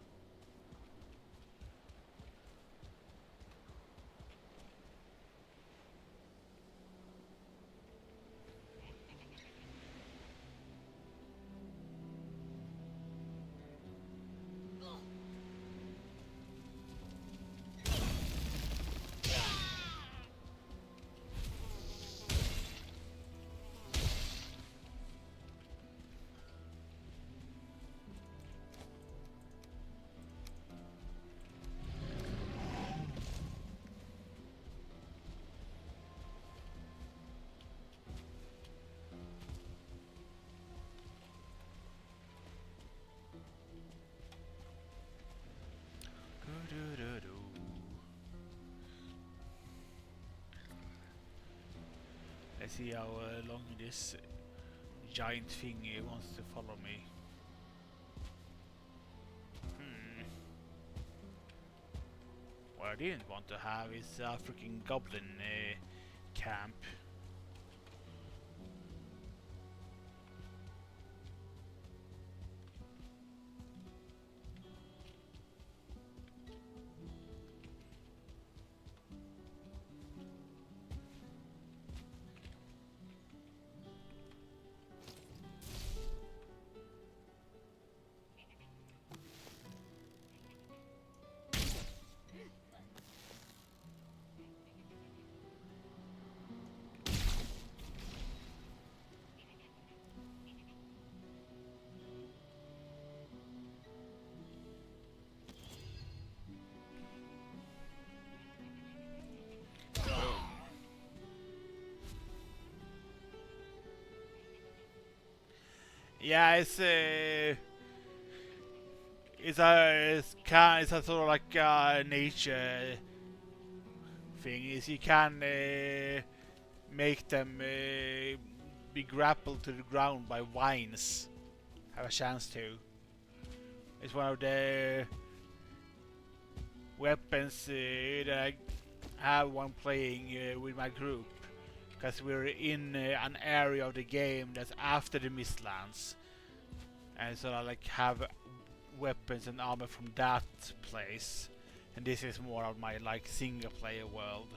Let's see how long this giant thing wants to follow me. What I didn't want to have is a freaking goblin camp. Yeah, it's a sort of like nature thing. Is you can make them be grappled to the ground by vines. Have a chance to. It's one of the weapons that I have when playing with my group. Because we're in an area of the game that's after the Mistlands, and so I like have weapons and armor from that place, and this is more of my like single player world.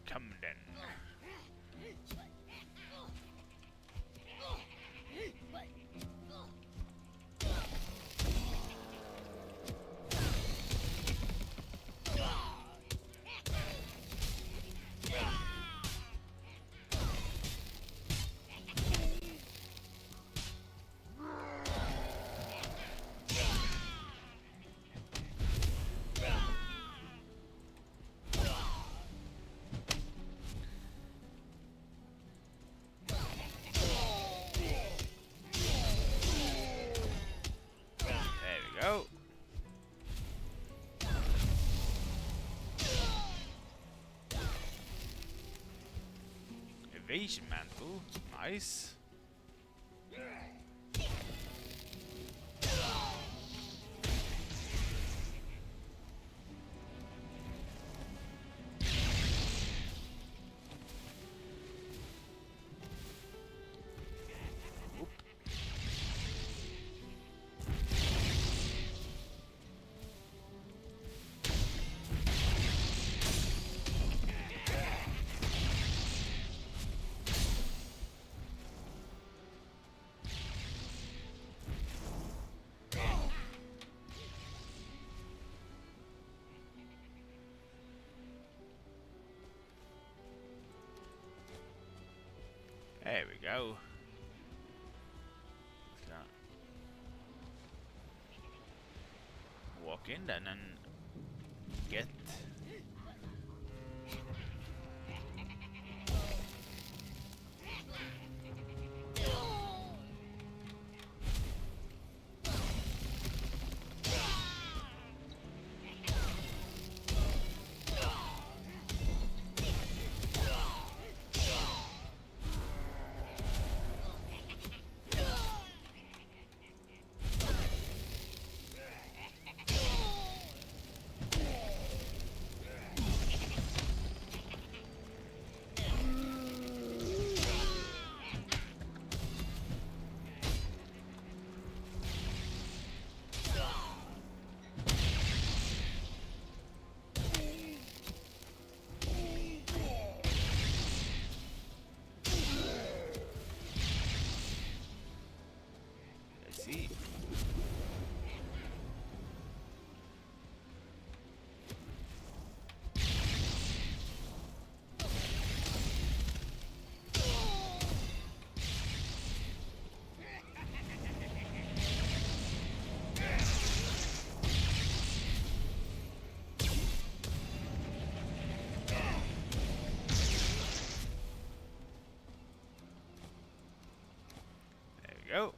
Come then. Go. Evasion mantle, nice. There we go. So, walk in then and get. See. There we go.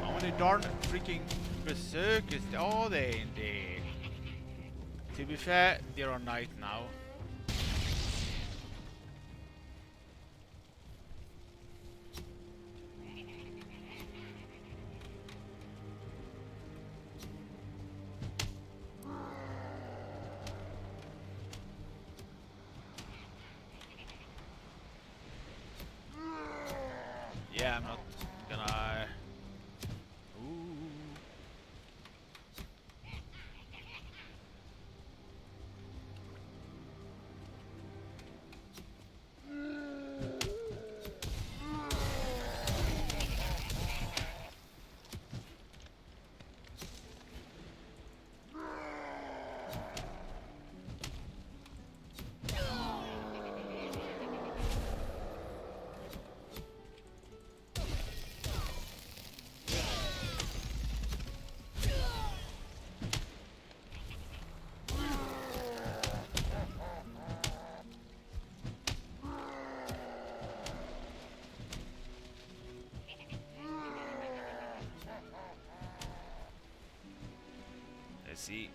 How many darn freaking berserkers are there in there? To be fair, they're on night now. Yeah, I'm not gonna. Ooh. Let's see.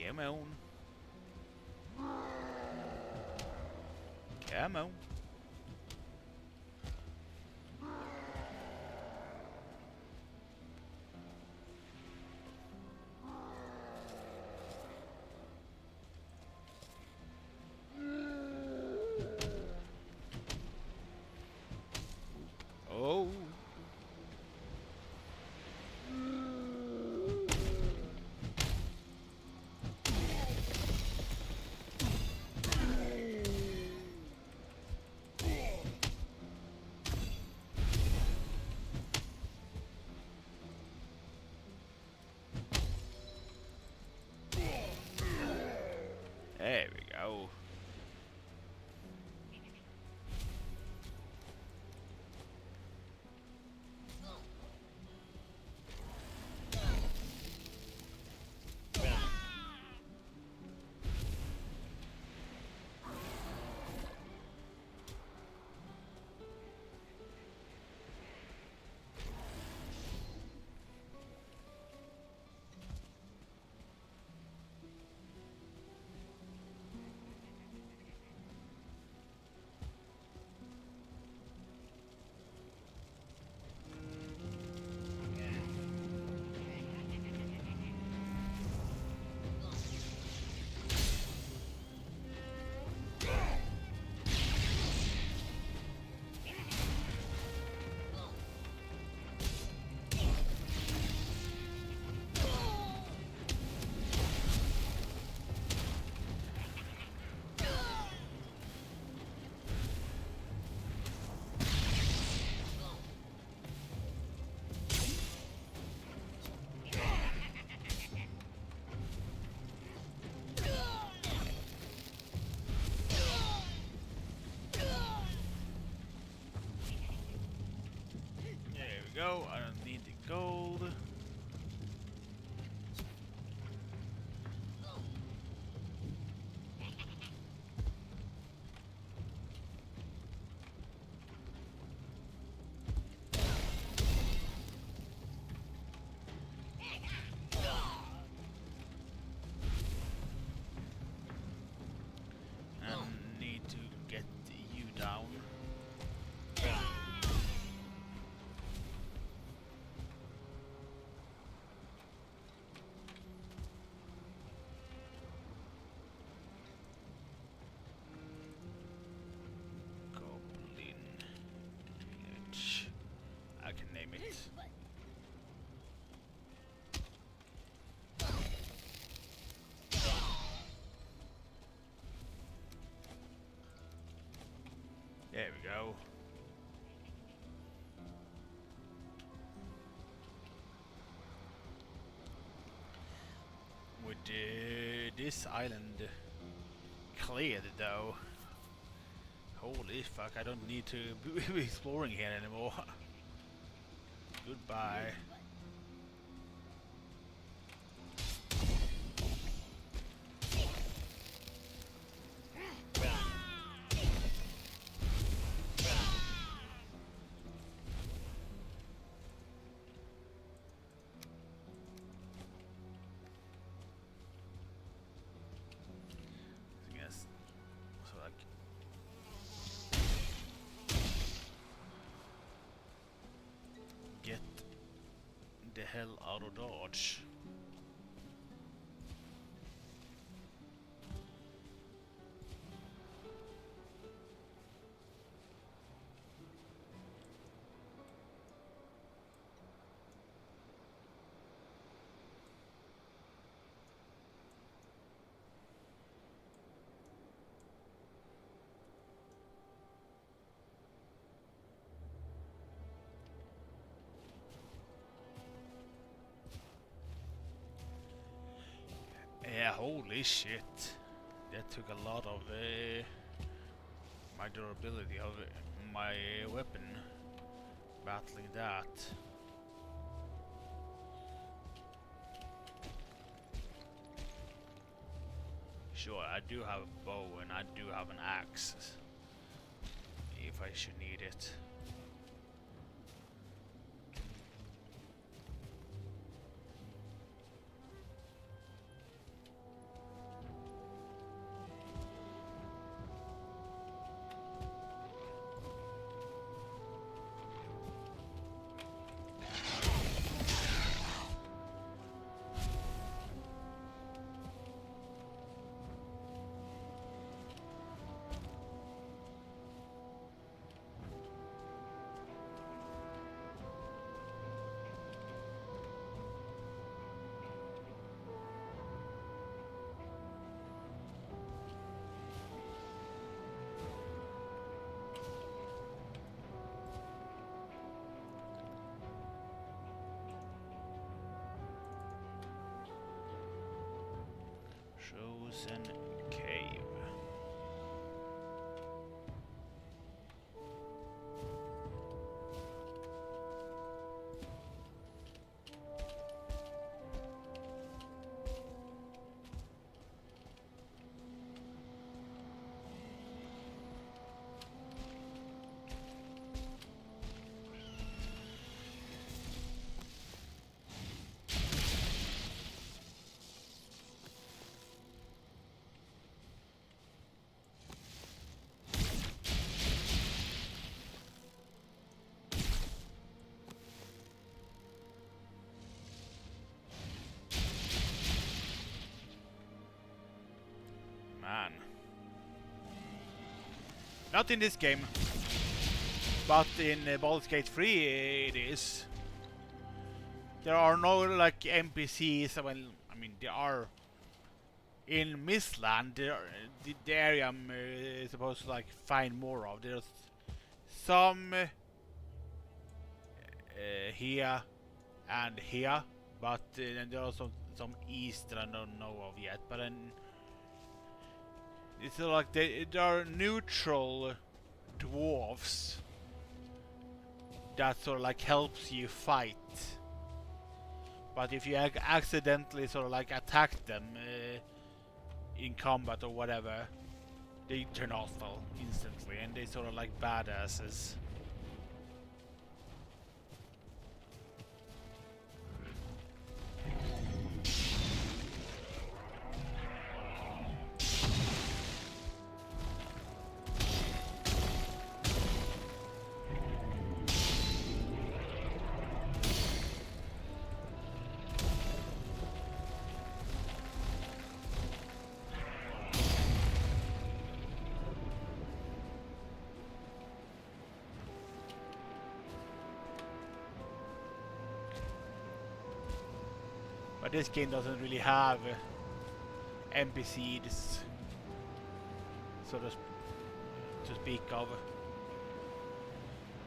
Come on. Come on. Oh, go. I don't need the gold. And need to get you down. Goblin village. I can name it. There we go. With this island cleared though. Holy fuck, I don't need to be exploring here anymore. Goodbye. Yes. So like get the hell out of Dodge. Yeah, holy shit. That took a lot of my durability of my weapon battling that. Sure, I do have a bow and I do have an axe if I should need it. Chosen cave. Man. Not in this game, but in Baldur's Gate 3 it is. There are no like NPCs. Well, I mean there are in Mistland. The area I'm supposed to like find more of. There's some here and here, but then there are also some east that I don't know of yet. But then it's like they are neutral dwarves that sort of like helps you fight. But if you accidentally sort of like attack them in combat or whatever, they turn hostile instantly, and they sort of like badasses. But this game doesn't really have NPCs, sort of, to speak of.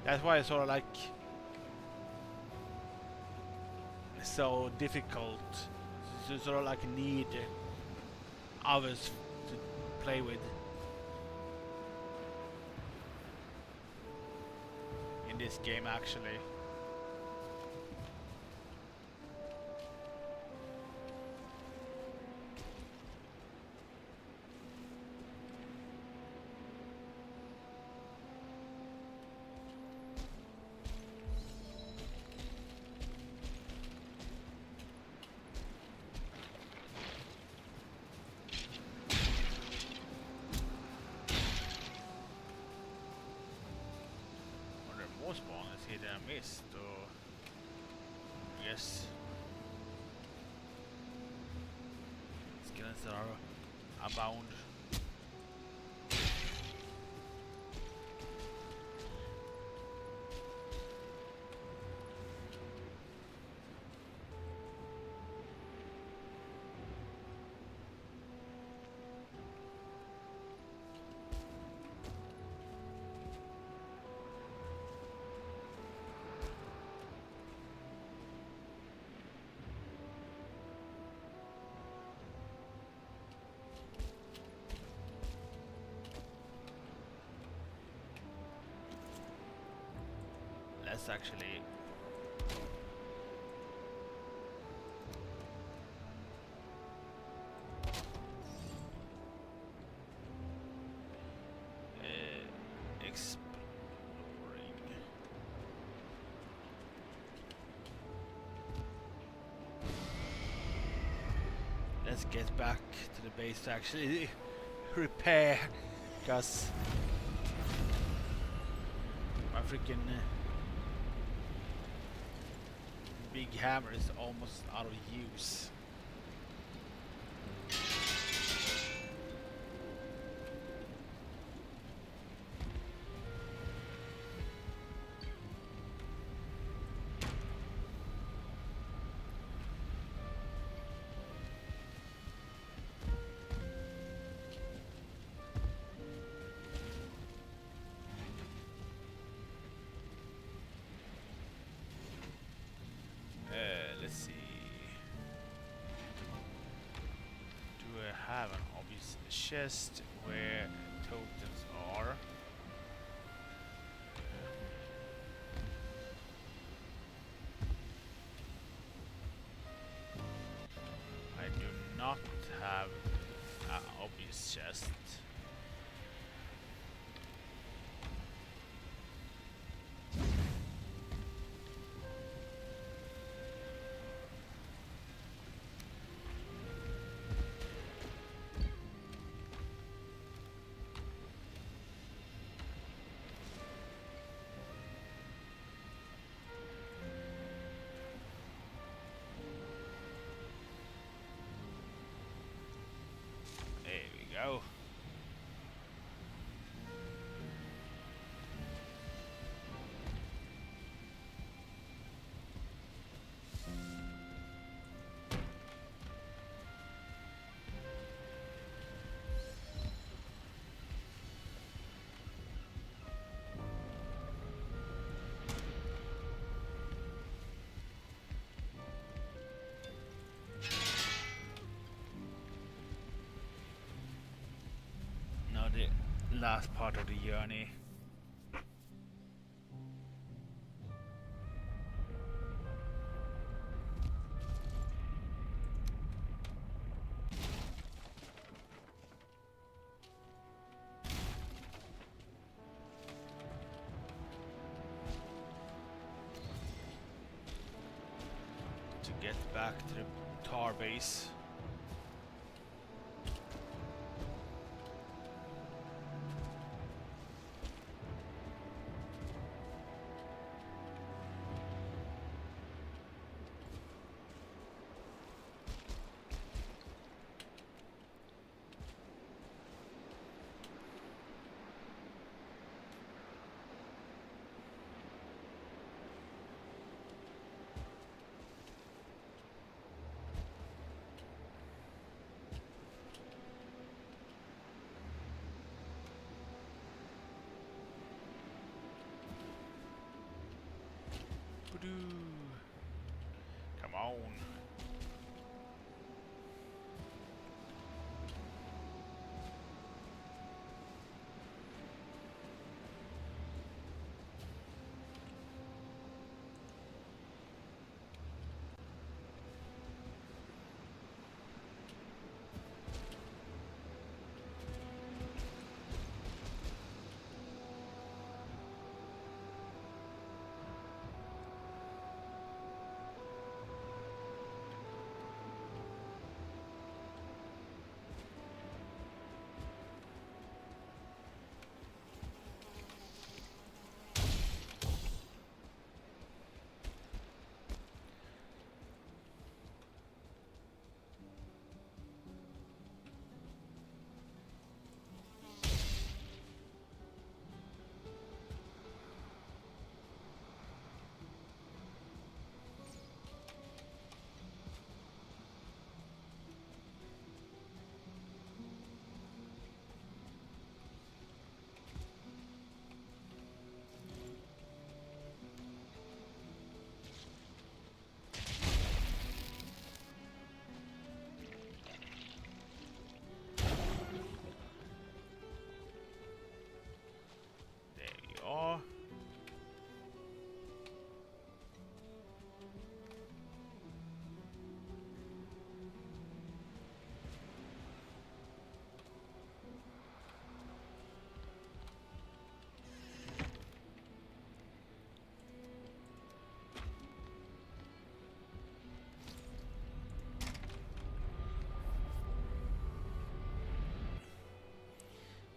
That's why it's sort of like so difficult to sort of like need others to play with in this game, actually. Spawners here that I missed, or yes, skeletons are abound. Let's actually exploring. Let's get back to the base to actually repair, because my freaking big hammer is almost out of use. Let's see. Do I have an obvious chest where tokens are? I do not have an obvious chest. Go. Last part of the journey. to get back to the tar base. Come on.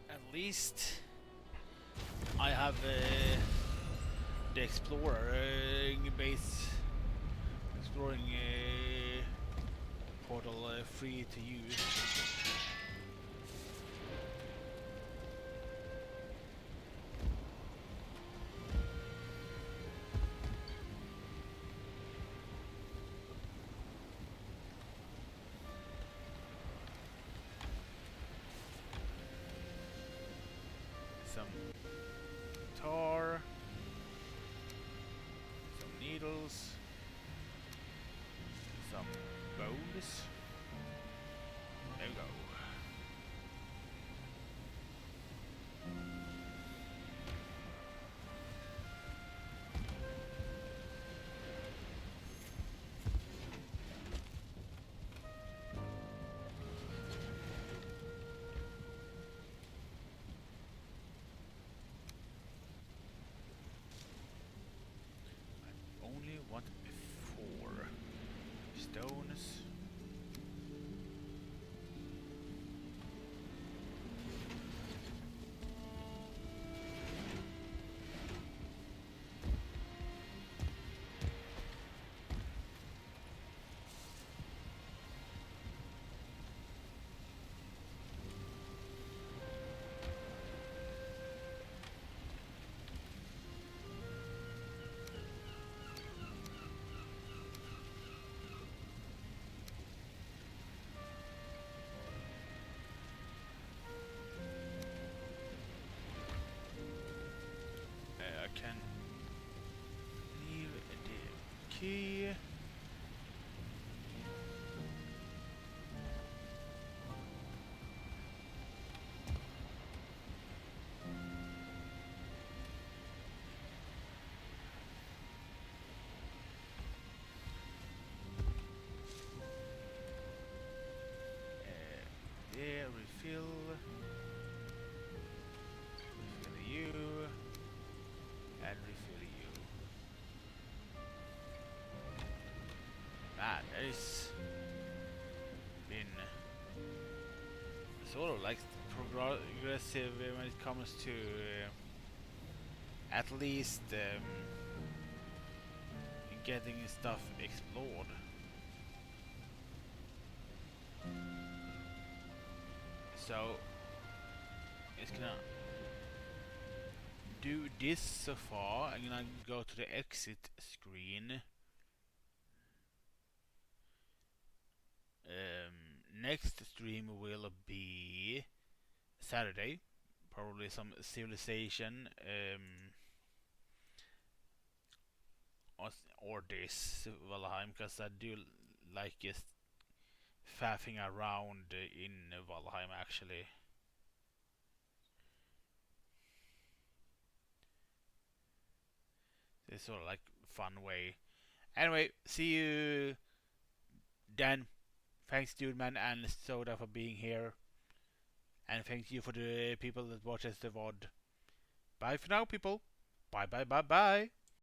At least I have the exploring base, exploring portal free to use. Some tar, some needles, some bones. There we go. Only want 4 stones. I can leave the key. There, refill. Refill you. And refill you. sort of like progressive when it comes to at least getting stuff explored. So it's gonna do this so far. I'm gonna go to the exit screen. Next stream will be Saturday, probably some Civilization or this Valheim, because I do like just faffing around in Valheim actually. It's sort of like fun way. Anyway, see you then. Thanks, Dude Man and Soda, for being here. And thank you for the people that watches the VOD. Bye for now, people. Bye, bye, bye, bye.